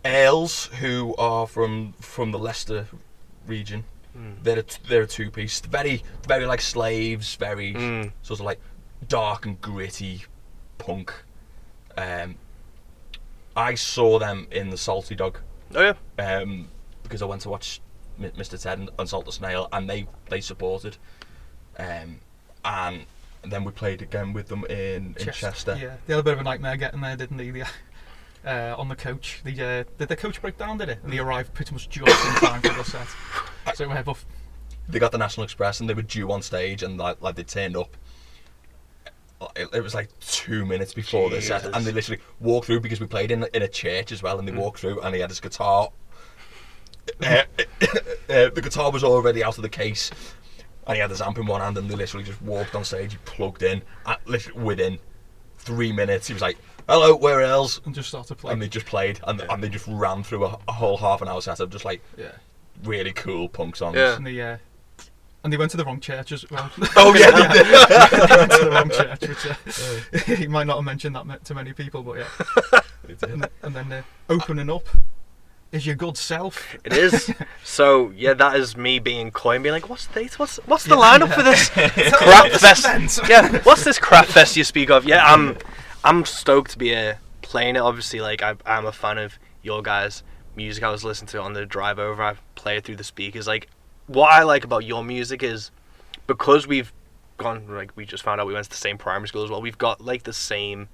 Ailes, who are from the Leicester region, they're a two-piece. Very like Slaves, very sort of like dark and gritty punk. I saw them in the Salty Dog. Oh yeah. Because I went to watch Mr. Ted and Salt the Snail, and they supported. And then we played again with them in Chester. Yeah, they had a bit of a nightmare getting there, didn't they? On the coach, did the coach break down? Did it? And they arrived pretty much just in time for the set. So but They got the National Express and they were due on stage, and like they turned up. It was like 2 minutes before the set, Jesus. and they literally walked through because we played in a church as well, and they walked through and he had his guitar. The guitar was already out of the case, and he had his amp in one hand, and they literally just walked on stage. He plugged in, and literally within 3 minutes he was like, "Hello, where else?" and just started playing. And they just played, and they just ran through a whole half an hour set of just like Yeah, really cool punk songs. Yeah. and they went to the wrong church as well. Oh yeah, They went to the wrong church, which he might not have mentioned that to many people, but yeah. And then opening up is your good self. It is. So yeah, that is me being coy and being like, "What's the date? What's the lineup for this crap fest? Yeah, what's this crap fest you speak of?" Yeah, I'm stoked to be playing it. Obviously, like I'm a fan of your guys' music. I was listening to it on the drive over. I play it through the speakers. Like, what I like about your music is because we've gone, like, we just found out we went to the same primary school as well. We've got like the same,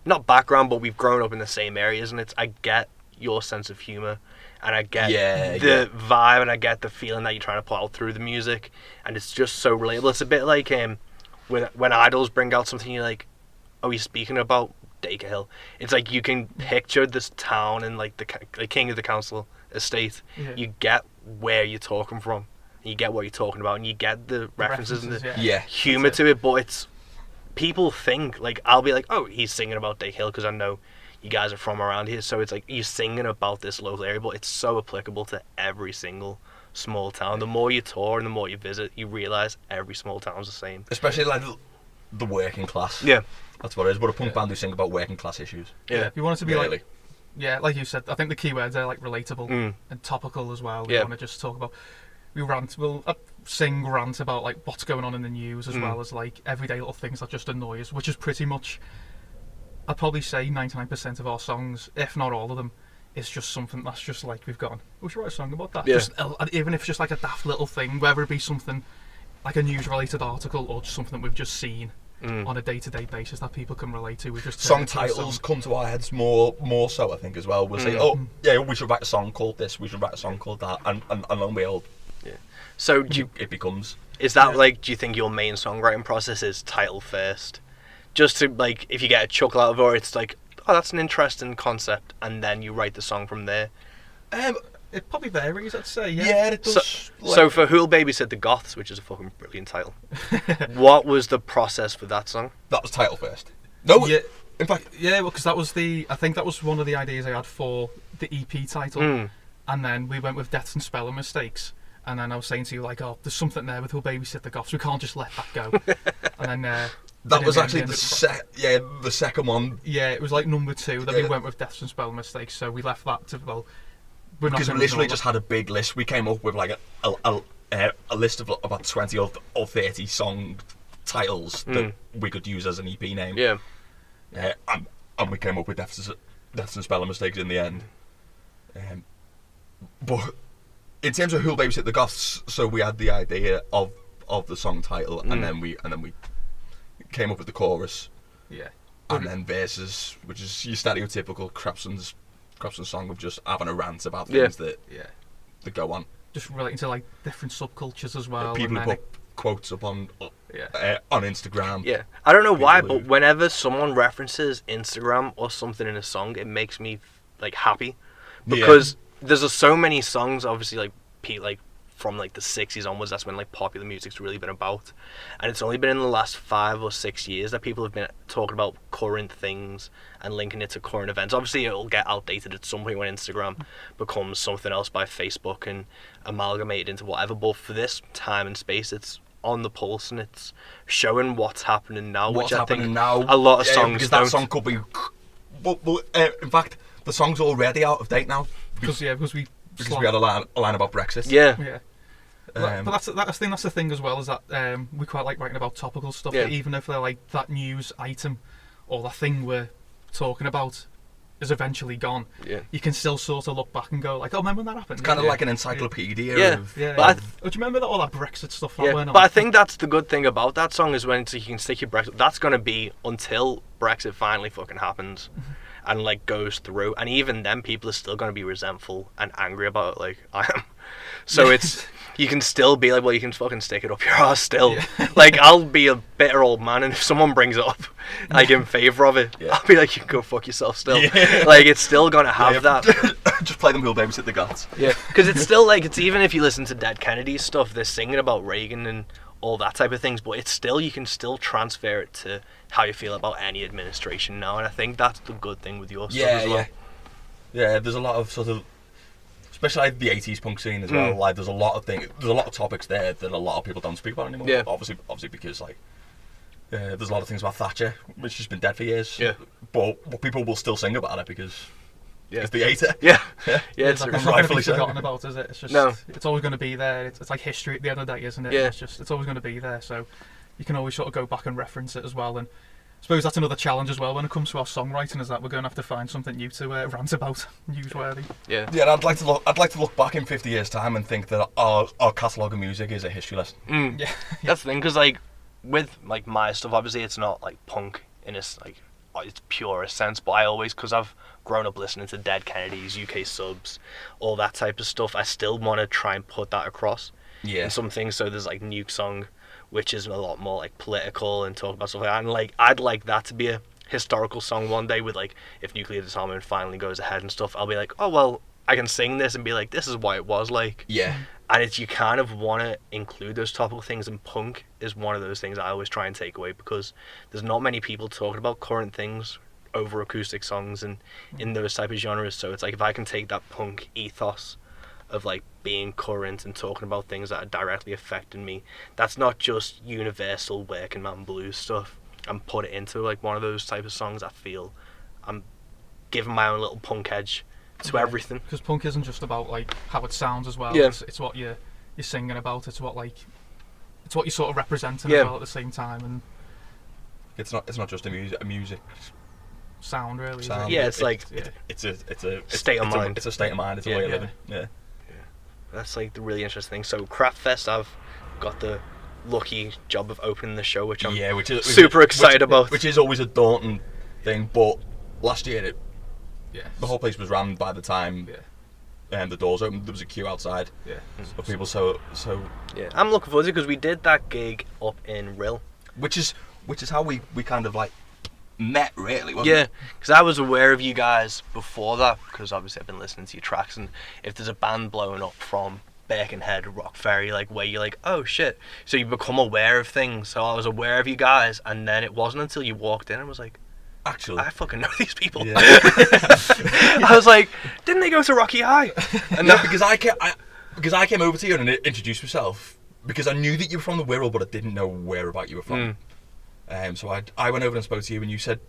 not background, but we've grown up in the same areas, and I get your sense of humor, and I get the vibe, and I get the feeling that you're trying to put out through the music, and it's just so relatable. It's a bit like when idols bring out something, you're like, "Oh, he's speaking about Dacre Hill." It's like you can picture this town and like the king of the council estate. Yeah. You get where you're talking from, you get what you're talking about, and you get the references and the yeah. humor to it. But it's people think, like, I'll be like, "Oh, he's singing about Dacre Hill," because I know you guys are from around here, so it's like you're singing about this local area, but it's so applicable to every single small town. The more you tour and the more you visit, you realise every small town's the same. Especially like the working class. Yeah. That's what it is. But a punk band who sing about working class issues. Yeah. If you want it to be Really. like, yeah, like you said, I think the key words are like relatable and topical as well. We Yeah. want to just talk about. We'll rant about like what's going on in the news as well as like everyday little things that just annoy us, which is pretty much, I'd probably say 99% of our songs, if not all of them, is just something that's just like we should write a song about that. Yeah. Just, even if it's just like a daft little thing, whether it be something like a news-related article or just something that we've just seen on a day-to-day basis that people can relate to. We just Song titles come to our heads more so, I think, as well. We'll say, "Oh, yeah, we should write a song called this. We should write a song called that," and then we'll. So It becomes. is that like, do you think your main songwriting process is title first? Just to, like, if you get a chuckle out of it, or it's like, "Oh, that's an interesting concept," and then you write the song from there. It probably varies, I'd say. Yeah. Yeah, it does. So for Who'll Babysit the Goths, which is a fucking brilliant title, what was the process for that song? that was title first. No, Yeah. in fact, Yeah, well, because I think that was one of the ideas I had for the EP title, and then we went with Deaths and Spelling Mistakes, and then I was saying to you like, "Oh, there's something there with Who'll Babysit the Goths. We can't just let that go." And then that was in actually end, the second one. Yeah, it was like number 2 that Yeah. we went with Deaths and Spelling Mistakes, so we left that to we're not Because we gonna literally ignore just had a big list. We came up with like a list of about 20 or 30 song titles that we could use as an EP name. Yeah. And we came up with Deaths and Spelling Mistakes in the end. But in terms of Who'll Babysit the Goths, so we had the idea of the song title, and then we came up with the chorus, yeah. and then verses, which is your stereotypical Crapsons song of just having a rant about things that Yeah. go on. Just relating to like different subcultures as well. People and who then put quotes up on on Instagram. Yeah, I don't know why, People but whenever someone references Instagram or something in a song, it makes me like happy because there's so many songs, obviously, like from like the 60s onwards. That's when like popular music's really been about, and it's only been in the last 5 or 6 years that people have been talking about current things and linking it to current events. Obviously, it'll get outdated at some point when Instagram becomes something else by Facebook and amalgamated into whatever. But for this time and space, it's on the pulse and it's showing what's happening now, What's which I happening think now? a lot of songs because don't. that song could be. In fact, the song's already out of date now Because we had a line about Brexit. Yeah. But that's the thing as well, is that we quite like writing about topical stuff, Yeah. even if they're like that news item or the thing we're talking about is eventually gone. Yeah. You can still sort of look back and go like, oh, remember when that happened? It's kind of like an encyclopedia. Yeah. Of, Yeah. But Oh, do you remember all that Brexit stuff that Yeah, went on? but I think that's the good thing about that song is when you can stick your Brexit. That's gonna be until Brexit finally fucking happens, and like goes through. And even then, people are still gonna be resentful and angry about it, like I am. So it's you can still be like, well, you can fucking stick it up your ass still. Yeah. Like I'll be a bitter old man, and if someone brings it up, like in favour of it, Yeah. I'll be like, you can go fuck yourself still. Yeah. Like it's still gonna have that. Just play them who'll babysit the gods. Yeah, because it's still like, it's even if you listen to Dead Kennedys stuff, they're singing about Reagan and all that type of things, but it's still, you can still transfer it to how you feel about any administration now, and I think that's the good thing with your stuff as well. Yeah, there's a lot of sort of, especially like the 80s punk scene as well, like there's a lot of topics there that a lot of people don't speak about anymore. Yeah. Obviously because like, there's a lot of things about Thatcher, which has been dead for years. Yeah. But people will still sing about it because Yeah. they hate it. Yeah, Yeah. yeah, it's like, a, it's not going to be rightfully so. forgotten about, is it? It's just, No. it's always going to be there. It's like history at the end of the day, isn't it? Yeah. It's always going to be there. So you can always sort of go back and reference it as well. And I suppose that's another challenge as well when it comes to our songwriting, is that we're going to have to find something new to rant about, newsworthy. yeah. Yeah, and I'd like to look back in 50 years' time and think that our catalogue of music is a history lesson. Yeah. That's the thing, because like with like my stuff, obviously it's not like punk in its like its purest sense, but I always, because I've grown up listening to Dead Kennedys, UK Subs, all that type of stuff, I still want to try and put that across Yeah. in some things. So there's like Nuke Song, which is a lot more like political and talk about stuff like that, and like I'd like that to be a historical song one day, with like if nuclear disarmament finally goes ahead and stuff, I'll be like, oh well, I can sing this and be like, this is what it was like. Yeah. And it's, you kind of want to include those topical things, and punk is one of those things I always try and take away, because there's not many people talking about current things over acoustic songs and in those type of genres. So it's like, if I can take that punk ethos of like being current and talking about things that are directly affecting me, that's not just universal working man blues stuff, and put it into like one of those type of songs, I feel I'm giving my own little punk edge to everything. Because punk isn't just about like how it sounds as well. Yeah. It's what you're singing about. It's what you're sort of representing Yeah. as well at the same time, and It's not just a music sound really. is sound. it? Yeah, it's like It's a State of mind. It's a state of mind. It's Yeah, a way of yeah. living. Yeah. that's like the really interesting thing. So Crapfest, I've got the lucky job of opening the show, which I'm Which is super excited about. Which is always a daunting thing, but last year Yeah. the whole place was rammed by the time Yeah. the doors opened. There was a queue outside Yeah. of people. So Yeah, I'm looking forward to it, because we did that gig up in Rill. which is how we kind of like met, really. Wasn't Yeah, it? because I was aware of you guys before that, because obviously I've been listening to your tracks, and if there's a band blowing up from Birkenhead, Rock Ferry, like where you're like, oh shit, so you become aware of things. So I was aware of you guys, and then it wasn't until you walked in and was like, Actually, I fucking know these people. Yeah. I was like, didn't they go to Rocky High? And no, because I came over to you and introduced myself because I knew that you were from the Wirral, but I didn't know where about you were from. So I went over and spoke to you, and you said,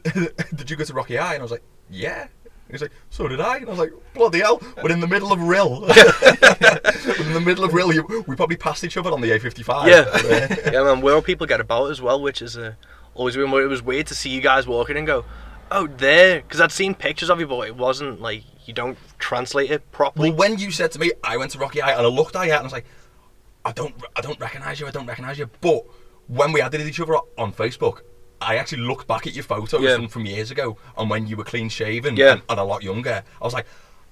"Did you go to Rocky High?" And I was like, "Yeah." He was like, "So did I." And I was like, "Bloody hell, we're in the middle of Rill." We're in the middle of Rill. We probably passed each other on the A55. Yeah, yeah, man. Where people get about as well, which is always been. It was weird to see you guys walking and go, "Oh, there," because I'd seen pictures of you, but it wasn't like, you don't translate it properly. Well, when you said to me, I went to Rocky High, and I looked at you and I was like, I don't recognise you. I don't recognise you. But when we added each other on Facebook, I actually looked back at your photos from years ago, and when you were clean shaven and a lot younger, I was like,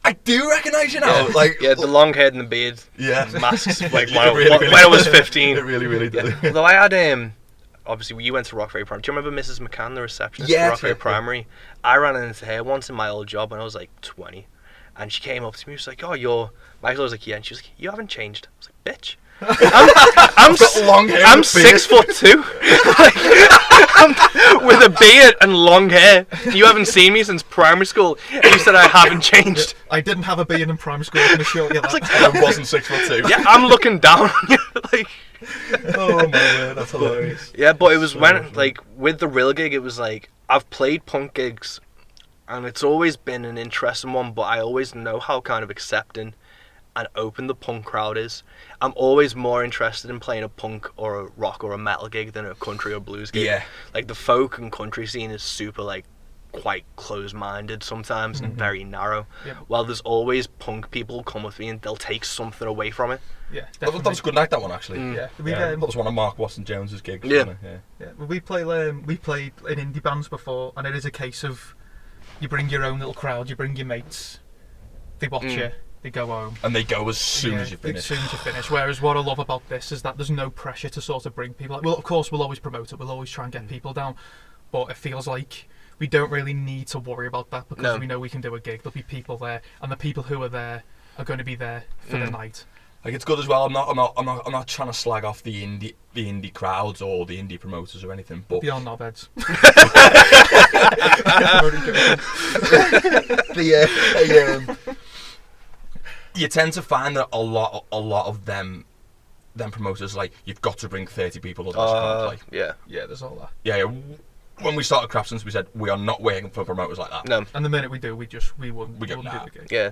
I do recognise you now. Like, yeah, the long hair and the beard. Yeah. Masks. Like It when, really, when really I was did. 15. It really, really did. Yeah. Although I had obviously you went to Rockford Primary. Do you remember Mrs. McCann, the receptionist at Rockford Primary? I ran into her once in my old job when I was like 20, and she came up to me. She was like, "Oh, you're Michael." I was like, "Yeah," and she was like, "You haven't changed." I was like, "Bitch." I'm got long hair I'm and a beard. 6'2", with a beard and long hair. You haven't seen me since primary school. And you said I haven't changed. I didn't have a beard in primary school. I can assure you that. I wasn't 6'2". Yeah, I'm looking down on you. Like, Oh my word, that's hilarious. yeah, but it was when, like, with the real gig, it was like, I've played punk gigs, and it's always been an interesting one, but I always know how kind of accepting and open the punk crowd is. I'm always more interested in playing a punk or a rock or a metal gig than a country or blues gig. Yeah. Like, the folk and country scene is super, like, quite close-minded sometimes and very narrow. Yep. While there's always punk people come with me and they'll take something away from it. Yeah, That was a good night, that one, actually. Yeah, That was one of Mark Watson Jones's gigs. Yeah. Wasn't it? Yeah, well, we played in indie bands before, and it is a case of you bring your own little crowd, you bring your mates, they watch you, they go home. And they go as soon as you finish. As soon as you finish. Whereas what I love about this is that there's no pressure to sort of bring people. Well, of course, we'll always promote it, we'll always try and get people down, but it feels like we don't really need to worry about that because we know we can do a gig. There'll be people there, and the people who are there are going to be there for the night. Like, it's good as well. I'm not trying to slag off the indie crowds or the indie promoters or anything, but Beyond knobheads. You tend to find that a lot of them promoters, like, you've got to bring 30 people otherwise you can't play. Yeah. Yeah, there's all that. Yeah. When we started Crapsons, we said we are not waiting for promoters like that. No. And the minute we do, we wouldn't do the gig. Yeah,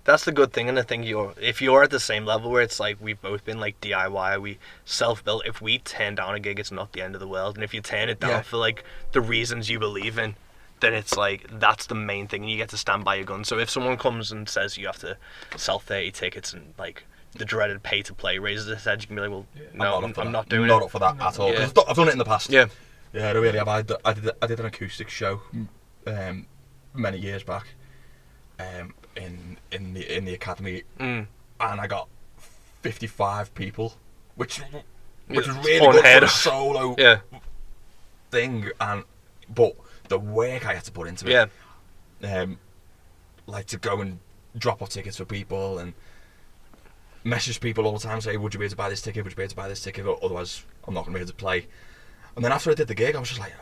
that's the good thing, and I think if you're at the same level where it's like we've both been like DIY, we self-built. If we turn down a gig, it's not the end of the world, and if you turn it down for like the reasons you believe in, then it's like that's the main thing, and you get to stand by your gun. So if someone comes and says you have to sell 30 tickets and like the dreaded pay to play raises his head, you can be like, well, no, I'm not doing it. Not up for that at all. Yeah. 'Cause I've done it in the past. Yeah. Yeah, I really have. I did an acoustic show many years back in the academy, and I got 55 people, which was really good for a solo thing. But the work I had to put into it, like to go and drop off tickets for people and message people all the time, say, would you be able to buy this ticket? Would you be able to buy this ticket? Otherwise, I'm not going to be able to play. And then after I did the gig, I was just like,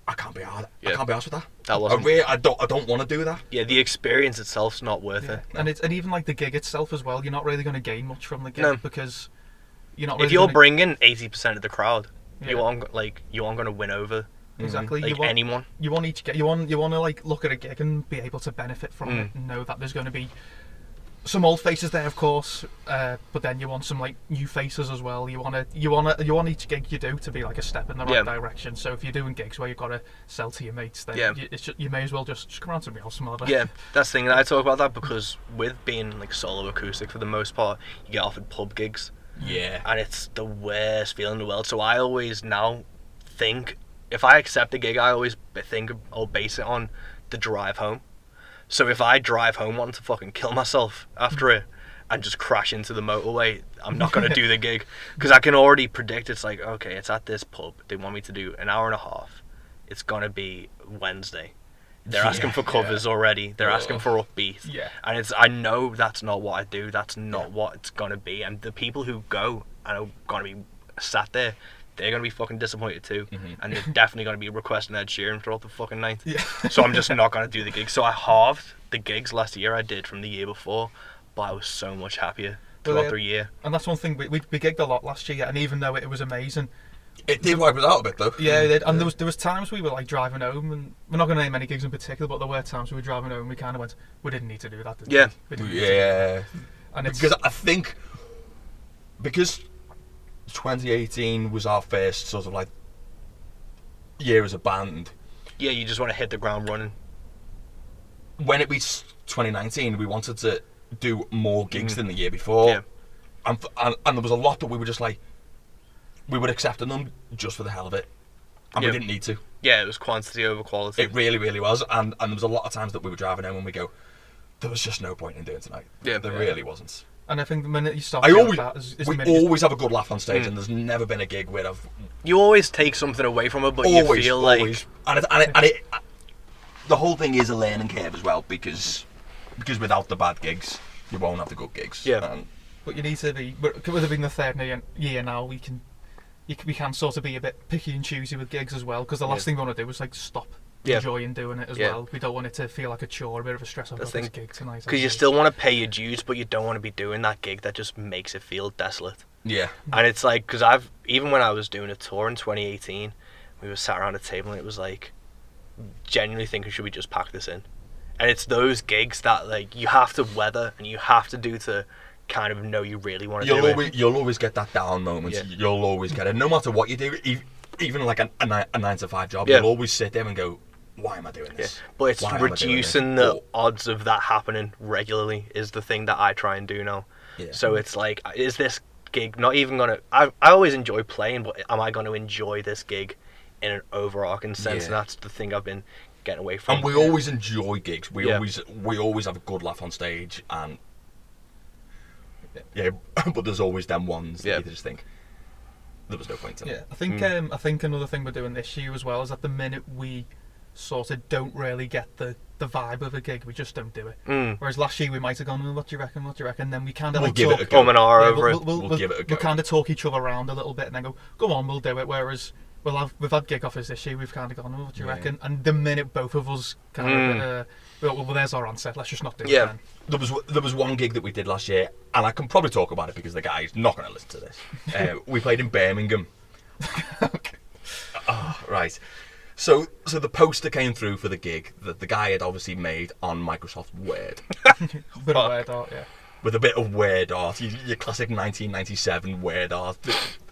I can't be arsed. I can't be arsed with that. I don't want to do that. Yeah, the experience itself's not worth it. And even like the gig itself as well, you're not really going to gain much from the gig because you're not. Really if you're bringing 80% of the crowd, you aren't going to win over. Exactly. Like anyone. You want each gig. You want to like look at a gig and be able to benefit from it and know that there's going to be some old faces there, of course, but then you want some like new faces as well. You want each gig you do to be like a step in the right direction. So if you're doing gigs where you've got to sell to your mates, then you may as well just come around to me or some other. Yeah, that's the thing. I talk about that because with being like solo acoustic for the most part, you get offered pub gigs. Yeah. And it's the worst feeling in the world. So I always now think if I accept a gig, I always think I'll base it on the drive home. So if I drive home wanting to fucking kill myself after it and just crash into the motorway, I'm not going to do the gig. Because I can already predict it's like, okay, it's at this pub. They want me to do an hour and a half. It's going to be Wednesday. They're asking for covers already. They're asking for upbeat. Yeah. And I know that's not what I do. That's not what it's going to be. And the people who go and are going to be sat there, they're going to be fucking disappointed too. And they're definitely going to be requesting Ed Sheeran throughout the fucking night. Yeah. So I'm just not going to do the gig. So I halved the gigs last year I did from the year before, but I was so much happier throughout the year. And that's one thing, we gigged a lot last year, and even though it was amazing, it did wipe us out a bit though. Yeah, it did. And there was times we were like driving home, and we're not going to name any gigs in particular, but there were times we were driving home and we kind of went, we didn't need to do that, did we? Yeah. And because I think, because 2018 was our first sort of like year as a band. Yeah, you just want to hit the ground running. When it reached 2019, we wanted to do more gigs than the year before. Yeah. And there was a lot that we were just like, we were accepting them just for the hell of it. And we didn't need to. Yeah, it was quantity over quality. It really, really was. And there was a lot of times that we were driving home and we go, there was just no point in doing tonight. Yeah, there really wasn't. And I think the minute you stop, We that always have a good laugh on stage, and there's never been a gig where You always take something away from it, but you feel like the whole thing is a learning curve as well, because without the bad gigs, you won't have the good gigs. Yeah. But you need to be. With it being the third year now, we can sort of be a bit picky and choosy with gigs as well, because the last thing we want to do is like stop enjoying doing it as well. We don't want it to feel like a chore, a bit of a stress. I've got this gig tonight. Because you still want to pay your dues, but you don't want to be doing that gig that just makes it feel desolate. Yeah. And it's like, because even when I was doing a tour in 2018, we were sat around a table and it was like, genuinely thinking, should we just pack this in? And it's those gigs that like you have to weather and you have to do to kind of know you really want to do it. You'll always get that down moment. Yeah. You'll always get it, no matter what you do. Even like a 9-to-5 job, you'll always sit there and go, why am I doing this? But it's reducing the odds of that happening regularly is the thing that I try and do now. Yeah. So it's like, is this gig not even gonna? I always enjoy playing, but am I going to enjoy this gig in an overarching sense? And that's the thing I've been getting away from. And we always enjoy gigs. We always have a good laugh on stage, and but there's always them ones that you just think there was no point in it. I think another thing we're doing this year as well is at the minute we sort of don't really get the vibe of a gig, we just don't do it. Whereas last year we might have gone, well, what do you reckon? Then we kind of give it a go. We'll give it a go. We'll kind of talk each other around a little bit and then go on, we'll do it. Whereas we've had gig offers this year, we've kind of gone, well, what do you reckon? And the minute both of us kind of well, there's our answer, let's just not do it then. There was one gig that we did last year, and I can probably talk about it because the guy's not going to listen to this. We played in Birmingham. Okay. Right. So the poster came through for the gig that the guy had obviously made on Microsoft Word. Bit of Word art, yeah. With a bit of Word art, your classic 1997 Word art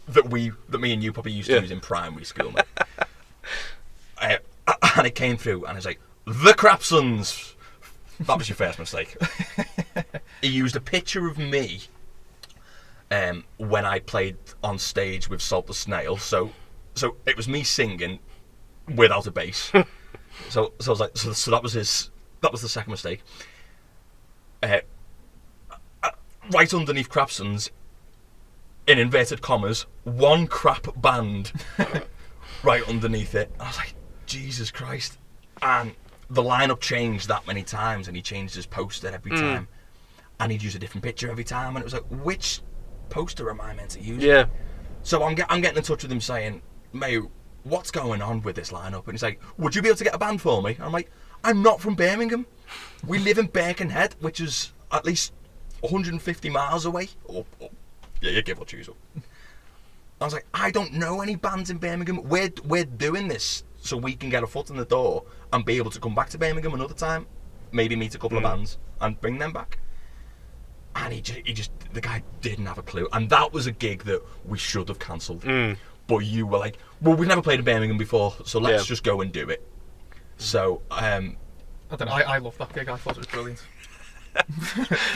that me and you probably used to use in primary school. And it came through, and it's like, the Crapsons. That was your first mistake. He used a picture of me when I played on stage with Salt the Snail. So it was me singing without a bass. so I was like, so that was the second mistake. Right underneath Crapsons, in inverted commas, one crap band. Right underneath it. I was like, Jesus Christ. And the lineup changed that many times, and he changed his poster every time, and he'd use a different picture every time, and it was like, which poster am I meant to use? Yeah. So I'm getting in touch with him saying, mate, what's going on with this lineup? And he's like, would you be able to get a band for me? And I'm like, I'm not from Birmingham. We live in Birkenhead, which is at least 150 miles away. You give or choose up. I was like, I don't know any bands in Birmingham. We're doing this so we can get a foot in the door and be able to come back to Birmingham another time, maybe meet a couple of bands and bring them back. And the guy didn't have a clue. And that was a gig that we should have cancelled. But you were like, well, we've never played in Birmingham before, so let's just go and do it. So, I don't know, I love that gig, I thought it was brilliant.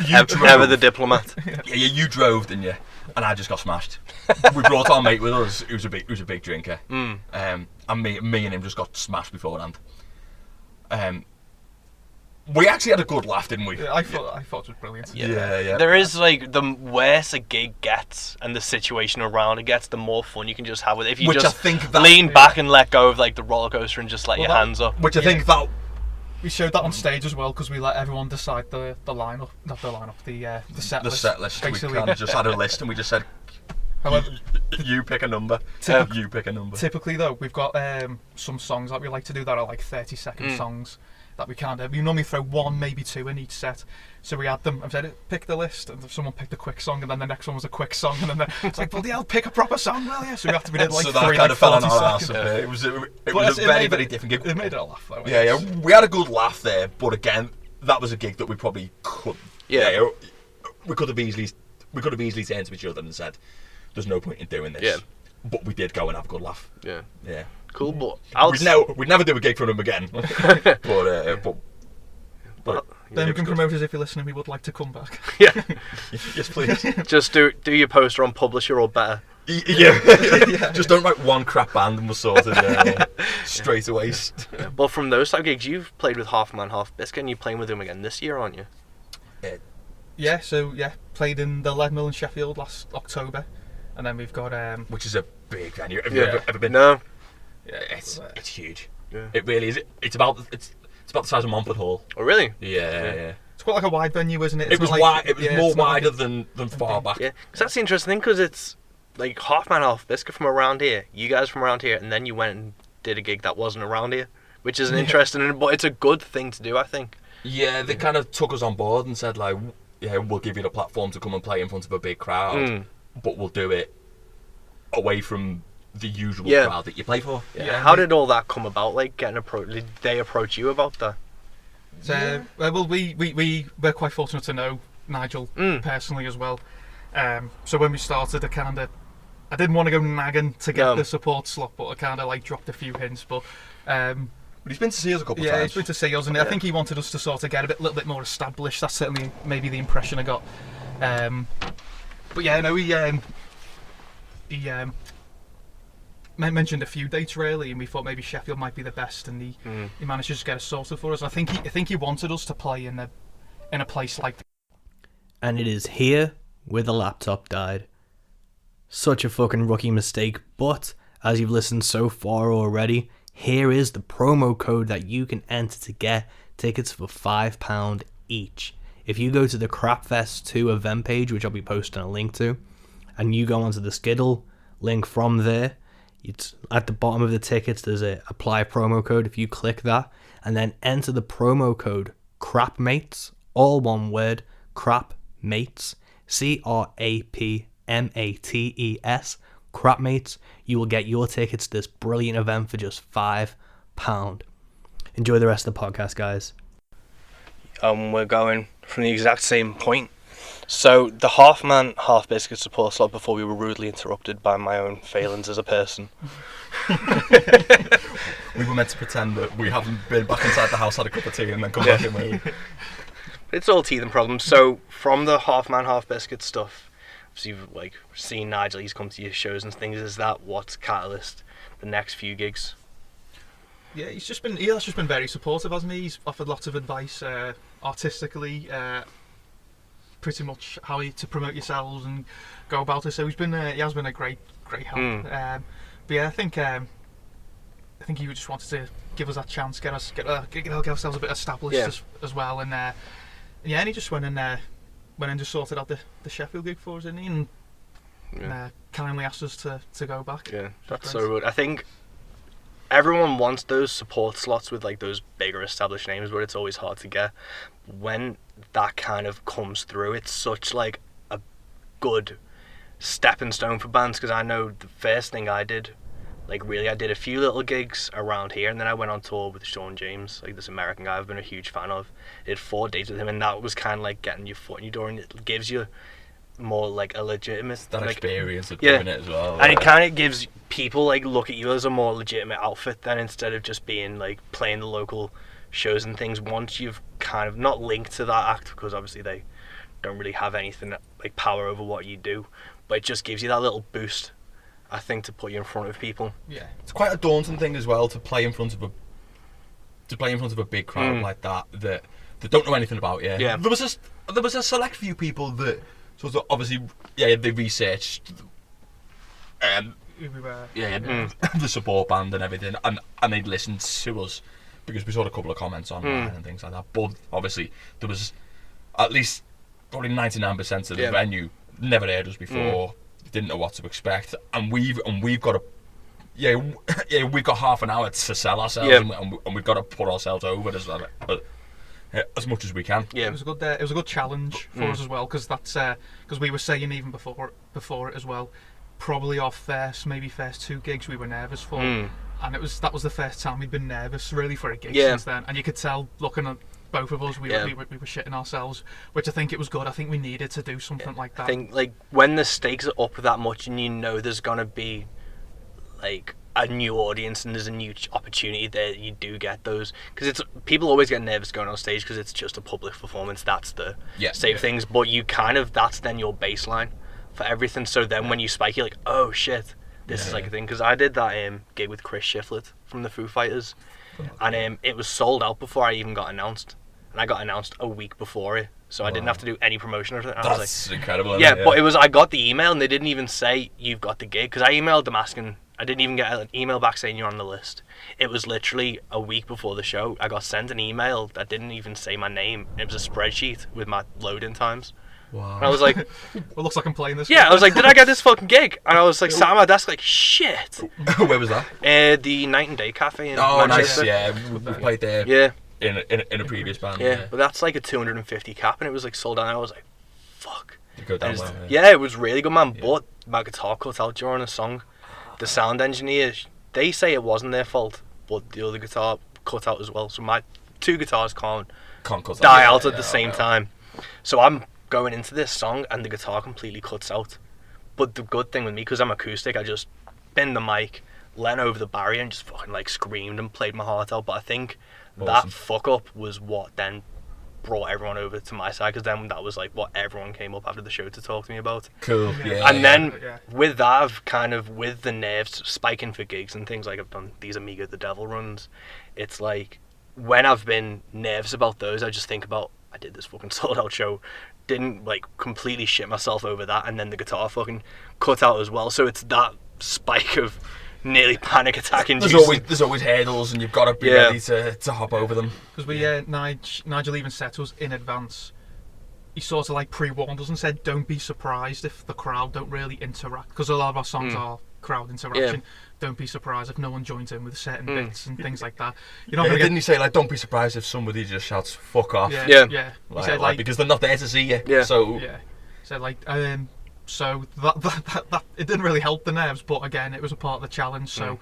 Ever the diplomat. Yeah, you drove, didn't you? And I just got smashed. We brought our mate with us, who's a big drinker. And me and him just got smashed beforehand. We actually had a good laugh, didn't we? Yeah, I thought it was brilliant. Yeah. There is like, the worse a gig gets and the situation around it gets, the more fun you can just have with it. If you lean back and let go of like the roller coaster and just let your hands up. Which I think that we showed that on stage as well, because we let everyone decide the lineup, not the lineup, the set list. The set list. Basically. We kind of just had a list and we just said, however, you pick a number. You pick a number. Typically, though, we've got some songs that we like to do that are like 30-second songs that we can't. We normally throw one, maybe two in each set. So we had them. I've said, pick the list, and someone picked a quick song, and then the next one was a quick song, and then it's like, bloody hell, pick a proper song, will you? So we have to be like so three, that kind like of fell on 40 our seconds. ass. It was a very, very different gig. It made it a laugh, though. Yeah. We had a good laugh there, but again, that was a gig that we probably could. Yeah. We could have easily turned to each other and said, "There's no point in doing this." Yeah. But we did go and have a good laugh. Yeah. Yeah. Cool, but we'd never do a gig for them again. But Birmingham promoters, if you're listening, we would like to come back. Yeah. Yes, please. Just do your poster on Publisher or better. Yeah. Just don't write one crap band and we're sorted straight away. But from those type of gigs, you've played with Half Man, Half Biscuit, and you're playing with them again this year, aren't you? Played in the Lead Mill in Sheffield last October, and then we've got which is a big venue. Have you ever been? No. Yeah, it's huge. Yeah. It really is. It's about the size of Montfort Hall. Oh really? Yeah. It's quite like a wide venue, isn't it? It was wide. It was more wider than far back. Yeah, because that's the interesting thing. Because it's like half man, half biscuit from around here. You guys from around here, and then you went and did a gig that wasn't around here, which is an interesting, but it's a good thing to do, I think. Yeah, they kind of took us on board and said like, yeah, we'll give you the platform to come and play in front of a big crowd, but we'll do it away from the usual crowd that you play for. Yeah. How did all that come about? Like getting approached? Did they approach you about that? So, well, we're quite fortunate to know Nigel personally as well. So when we started, I didn't want to go nagging to get the support slot, but I kind of like dropped a few hints. But he's been to see us a couple of times. Yeah, he's been to see us, and I think he wanted us to sort of get a little bit more established. That's certainly maybe the impression I got. But yeah, no, he mentioned a few dates really, and we thought maybe Sheffield might be the best, and he managed to just get us sorted for us. I think he wanted us to play in a place like that. And it is here where the laptop died. Such a fucking rookie mistake, but as you've listened so far already, here is the promo code that you can enter to get tickets for £5 each. If you go to the Crapfest 2 event page, which I'll be posting a link to, and you go onto the Skiddle link from there, it's at the bottom of the tickets, there's a apply promo code. If you click that and then enter the promo code CRAPMATES, all one word, CRAPMATES, CRAPMATES, CRAPMATES, you will get your tickets to this brilliant event for just £5. Enjoy the rest of the podcast, guys. We're going from the exact same point. So the half man, half biscuit support slot before we were rudely interrupted by my own failings as a person. We were meant to pretend that we haven't been back inside the house, had a cup of tea, and then come back in. It's all teething problems. So from the half man, half biscuit stuff, obviously you've like seen Nigel, he's come to your shows and things. Is that what's catalyst the next few gigs? Yeah, he's just been very supportive, hasn't he? He's offered lots of advice artistically. Pretty much how to promote yourselves and go about it. So he has been a great help. But yeah, I think he just wanted to give us that chance, get ourselves a bit established as well. And and he just went and just sorted out the Sheffield gig for us, didn't he? And kindly asked us to go back. Yeah, that's so good. I think everyone wants those support slots with like those bigger established names, but it's always hard to get. When that kind of comes through, it's such like a good stepping stone for bands, because I know the first thing I did, like really I did a few little gigs around here, and then I went on tour with Sean James, like this American guy I've been a huge fan of. I did 4 days with him, and that was kind of like getting your foot in your door, and it gives you more like a legitimate experience of doing it as well. And it kind of gives people like look at you as a more legitimate outfit then, instead of just being like playing the local shows and things. Once you've kind of not linked to that act, because obviously they don't really have anything like power over what you do, but it just gives you that little boost, I think, to put you in front of people. Yeah, it's quite a daunting thing as well to play in front of a big crowd like that don't know anything about you. Yeah, there was a select few people that sort of obviously they researched the support band and everything, and they'd listened to us because we saw a couple of comments online and things like that. But obviously there was at least probably 99% of the venue never heard us before, didn't know what to expect, and we've got we've got half an hour to sell ourselves, and we've got to put ourselves over as much as we can. Yeah, it was a good challenge for us as well, because we were saying even before it as well, probably our first 2 gigs we were nervous for, and that was the first time we'd been nervous really for a gig since then, and you could tell looking at both of us we were shitting ourselves, which I think it was good. I think we needed to do something like that. I think like when the stakes are up that much and you know there's gonna be like a new audience and there's a new opportunity there, you do get those, because it's people always get nervous going on stage because it's just a public performance. That's the safe things, but you kind of, that's then your baseline for everything. So then when you spike, you're like, oh shit, this is like a thing. Because I did that gig with Chris Shiflett from the Foo Fighters, and it was sold out before I even got announced, and I got announced a week before it, so I didn't have to do any promotion or anything. I was like, That's incredible. Isn't yeah, it? but it was, I got the email and they didn't even say you've got the gig, because I emailed them asking. I didn't even get an email back saying you're on the list. It was literally a week before the show. I got sent an email that didn't even say my name. It was a spreadsheet with my loading times. Wow. And I was like, Well, looks like I'm playing this. yeah, I was like, did I get this fucking gig? And I was like, sat at my desk like, shit. Where was that? The Night and Day Cafe in Oh, Manchester. nice. Yeah, we played there. Yeah, In a previous band. yeah. But that's like a 250 cap, and it was like sold out. And I was like, fuck. You go down And well, yeah, it was really good, man. But my guitar cut out during a song. The sound engineer, they say it wasn't their fault, but the other guitar cut out as well. So my two guitars can't Can't cut die that. out Yeah, at the yeah, same yeah. time. So I'm going into this song and the guitar completely cuts out. But the good thing with me, because I'm acoustic, I just bend the mic, leant over the barrier and just fucking like screamed and played my heart out. But I think Awesome. that fuck up was what then brought everyone over to my side, because then that was like what everyone came up after the show to talk to me about. Cool. Yeah. Yeah. And then Yeah. with that, I've kind of, with the nerves spiking for gigs and things, like I've done these Amiga the Devil runs, it's like when I've been nervous about those, I just think about, I did this fucking sold out show, didn't like completely shit myself over that, and then the guitar fucking cut out as well. So it's that spike of nearly panic attack there's inducing. always hurdles, and you've got to be Yeah. ready to hop over them. Because we Nigel even said to us in advance, he sort of like pre-warned us and said, don't be surprised if the crowd don't really interact, because a lot of our songs are crowd interaction. Don't be surprised if no one joins in with certain bits and things like that. You're not Yeah, gonna didn't get, he say, like, don't be surprised if somebody just shouts "fuck off"? yeah, Yeah. yeah. He Like, said like, like, because they're not there to see you. Yeah. So yeah. So like, so that it didn't really help the nerves, but again, it was a part of the challenge. So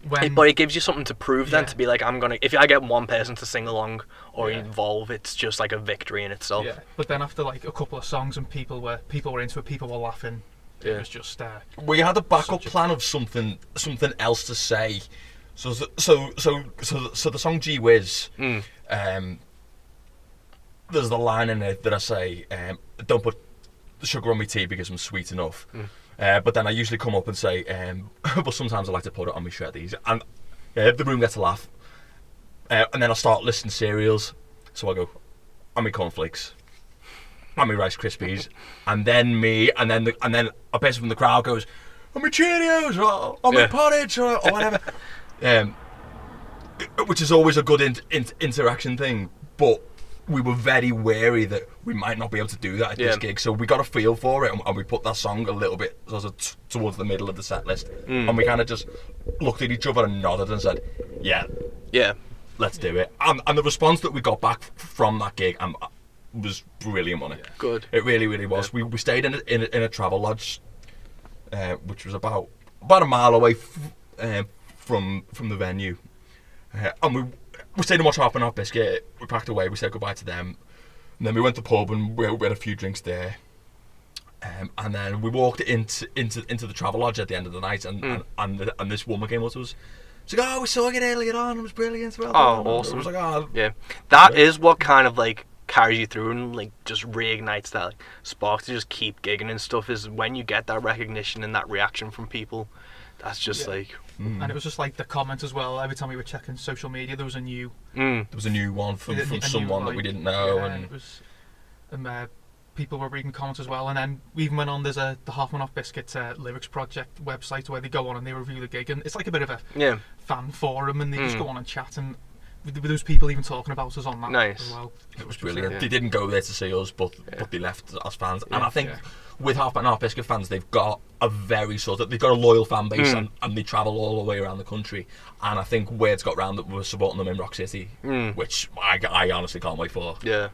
when But it gives you something to prove then, Yeah. to be like, I'm gonna, if I get one person to sing along or Yeah. involve, it's just like a victory in itself. yeah, but then after like a couple of songs and people were into it, people were laughing. Yeah. It was just we had a backup Such a- plan of something else to say. So the song "Gee Whiz," there's the line in it that I say, "Don't put sugar on my tea because I'm sweet enough." But then I usually come up and say, but sometimes I like to put it on my shreddies, and the room gets a laugh. And then I start listing cereals. So I go, on my cornflakes, on my Rice Krispies, and then a person from the crowd goes, on my Cheerios, or on my Yeah. porridge, or whatever. Which is always a good interaction thing, but we were very wary that we might not be able to do that at this Yeah. gig, so we got a feel for it, and we put that song a little bit sort of towards the middle of the set list, and we kind of just looked at each other and nodded and said, yeah, Yeah. let's do it. And the response that we got back from that gig was brilliant on it. Good. It really, really was. We stayed in a travel lodge, which was about a mile away from the venue, and we stayed and watched Half and Half Biscuit. We packed away. We said goodbye to them, and then we went to the pub and we had a few drinks there. And then we walked into the travel lodge at the end of the night, and this woman came up to us. She's like, "Oh, we saw it earlier on. It was brilliant." Well Oh, done." awesome. I was like, "Oh, Yeah. That is what kind of like carries you through and like just reignites that like, spark to just keep gigging and stuff, is when you get that recognition and that reaction from people. That's just Yeah. like and it was just like the comment as well. Every time we were checking social media, there was a new there was a new one from a new, someone that we like, didn't know." yeah, And it was, people were reading comments as well, and then we even went on. There's the Half and Off Biscuit lyrics project website where they go on and they review the gig, and it's like a bit of a yeah. fan forum, and they just go on and chat, and with those people even talking about us on that Nice. as well. it was Which brilliant. yeah. They didn't go there to see us, but they left as fans. And I think Yeah. with Half and Half Biscuit fans, they've got a very they've got a loyal fan base, and they travel all the way around the country. And I think word's got round that we're supporting them in Rock City, which I honestly can't wait for. Yeah.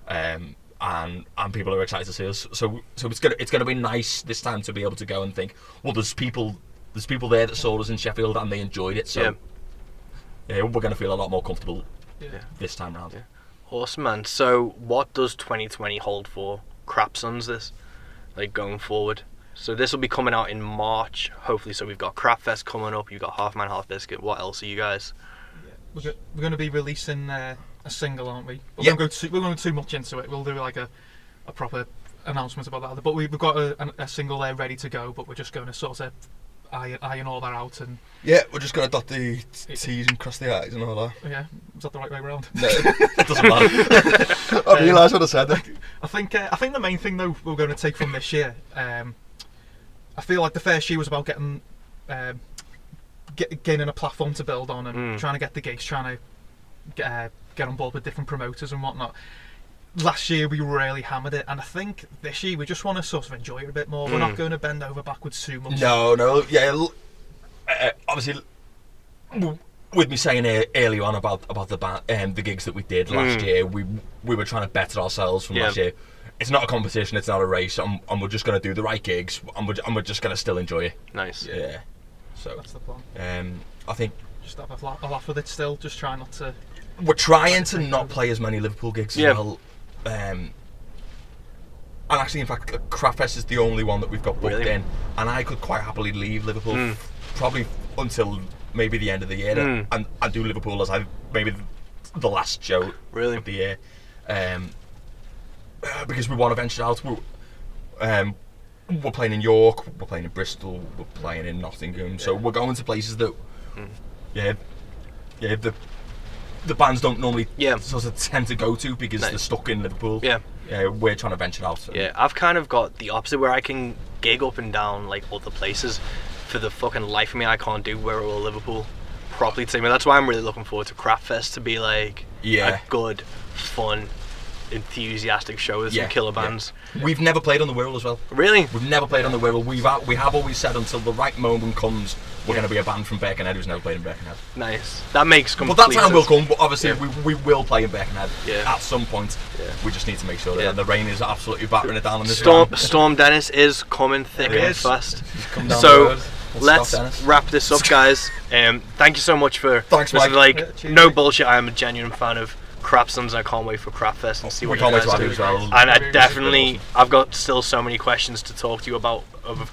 And people are excited to see us. So it's gonna be nice this time to be able to go and think, well, there's people there that saw us in Sheffield and they enjoyed it. So yeah, we're gonna feel a lot more comfortable this time round. Yeah. Awesome, man. So what does 2020 hold for Crapsons this, like going forward? So this will be coming out in March, hopefully. So we've got Crapfest coming up. You've got Half Man Half Biscuit. What else are you guys? We're going to be releasing a single, aren't we? We're Yeah. going to go too much into it. We'll do like a proper announcement about that. But we've got a single there ready to go, but we're just going to sort of iron all that out and Yeah, we're just gonna dot the T's and cross the I's and all that. yeah, is that the right way around? No, it doesn't matter. I realised what I said. I think the main thing though we're going to take from this year, I feel like the first year was about getting gaining a platform to build on and trying to get the gigs, trying to get on board with different promoters and whatnot. Last year we really hammered it, and I think this year we just want to sort of enjoy it a bit more. We're not going to bend over backwards too much. No, yeah. Obviously, with me saying earlier on about the gigs that we did last year, we were trying to better ourselves from last year. It's not a competition, it's not a race, and we're just going to do the right gigs, and we're just going to still enjoy it. Nice. Yeah. So That's the plan. I think Just have a laugh with it still. Just try not to. we're trying to not play as many Liverpool gigs as well. And actually, in fact, Crapfest is the only one that we've got booked in, and I could quite happily leave Liverpool probably until maybe the end of the year, and do Liverpool as maybe the last show of the year, because we want to venture out. We're playing in York, we're playing in Bristol, we're playing in Nottingham, so we're going to places that the bands don't normally sort of tend to go to because they're stuck in Liverpool. We're trying to venture out. Yeah, I've kind of got the opposite where I can gig up and down like other places. For the fucking life of me, I can't do Wirral Liverpool properly to me. That's why I'm really looking forward to Crapfest to be like a good, fun, enthusiastic show with some killer bands. We've never played on the Wirral as well. Really? We've never played on the Wirral. We have always said until the right moment comes, we're going to be a band from Birkenhead who's never played in Birkenhead. Nice. That makes complete But that time sense. will come, but obviously we will play in Birkenhead at some point. We just need to make sure that the rain is absolutely battering it down on this Storm Dennis is coming thick and fast. Come down the So road. let's wrap this up, guys. Thank you so much for Thanks, this is Mike. like no bullshit. I am a genuine fan of Crapsons. I can't wait for Crapfest and see what you guys do. As well. And I've got still so many questions to talk to you about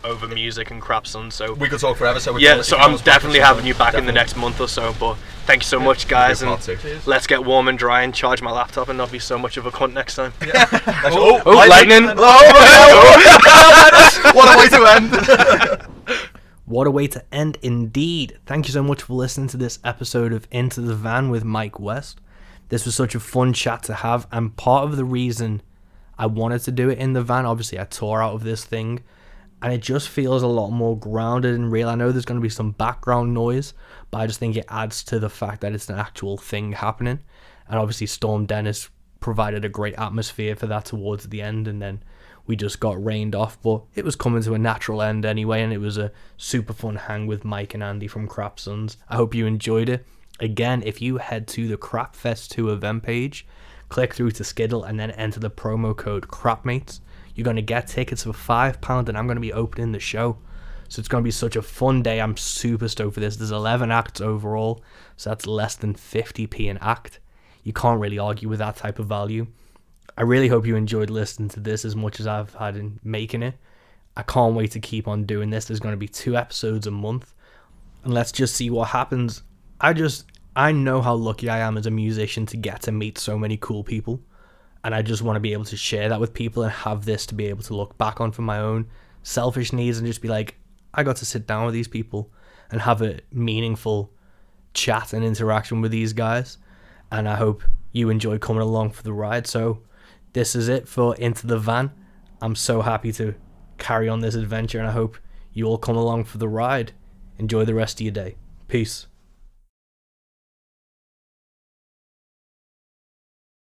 over music and Crapsons. So we could talk forever. So I'm definitely having you back in the next month or so. But thank you so much, guys, and let's get warm and dry and charge my laptop and not be so much of a cunt next time. Lightning! What a way to end! What a way to end indeed. Thank you so much for listening to this episode of Into the Van with Mike West. This was such a fun chat to have, and part of the reason I wanted to do it in the van, obviously I tore out of this thing, and it just feels a lot more grounded and real. I know there's going to be some background noise, but I just think it adds to the fact that it's an actual thing happening. And obviously Storm Dennis provided a great atmosphere for that towards the end, and then we just got rained off, but it was coming to a natural end anyway, and it was a super fun hang with Mike and Andy from Crapsons. I hope you enjoyed it. Again, if you head to the Crapfest 2 event page, click through to Skiddle and then enter the promo code CRAPMATES, you're going to get tickets for £5 and I'm going to be opening the show. So it's going to be such a fun day. I'm super stoked for this. There's 11 acts overall, so that's less than 50p an act. You can't really argue with that type of value. I really hope you enjoyed listening to this as much as I've had in making it. I can't wait to keep on doing this. There's going to be 2 episodes a month, and let's just see what happens. I know how lucky I am as a musician to get to meet so many cool people, and I just want to be able to share that with people and have this to be able to look back on for my own selfish needs and just be like, I got to sit down with these people and have a meaningful chat and interaction with these guys, and I hope you enjoy coming along for the ride. So this is it for Into the Van. I'm so happy to carry on this adventure, and I hope you all come along for the ride. Enjoy the rest of your day. Peace.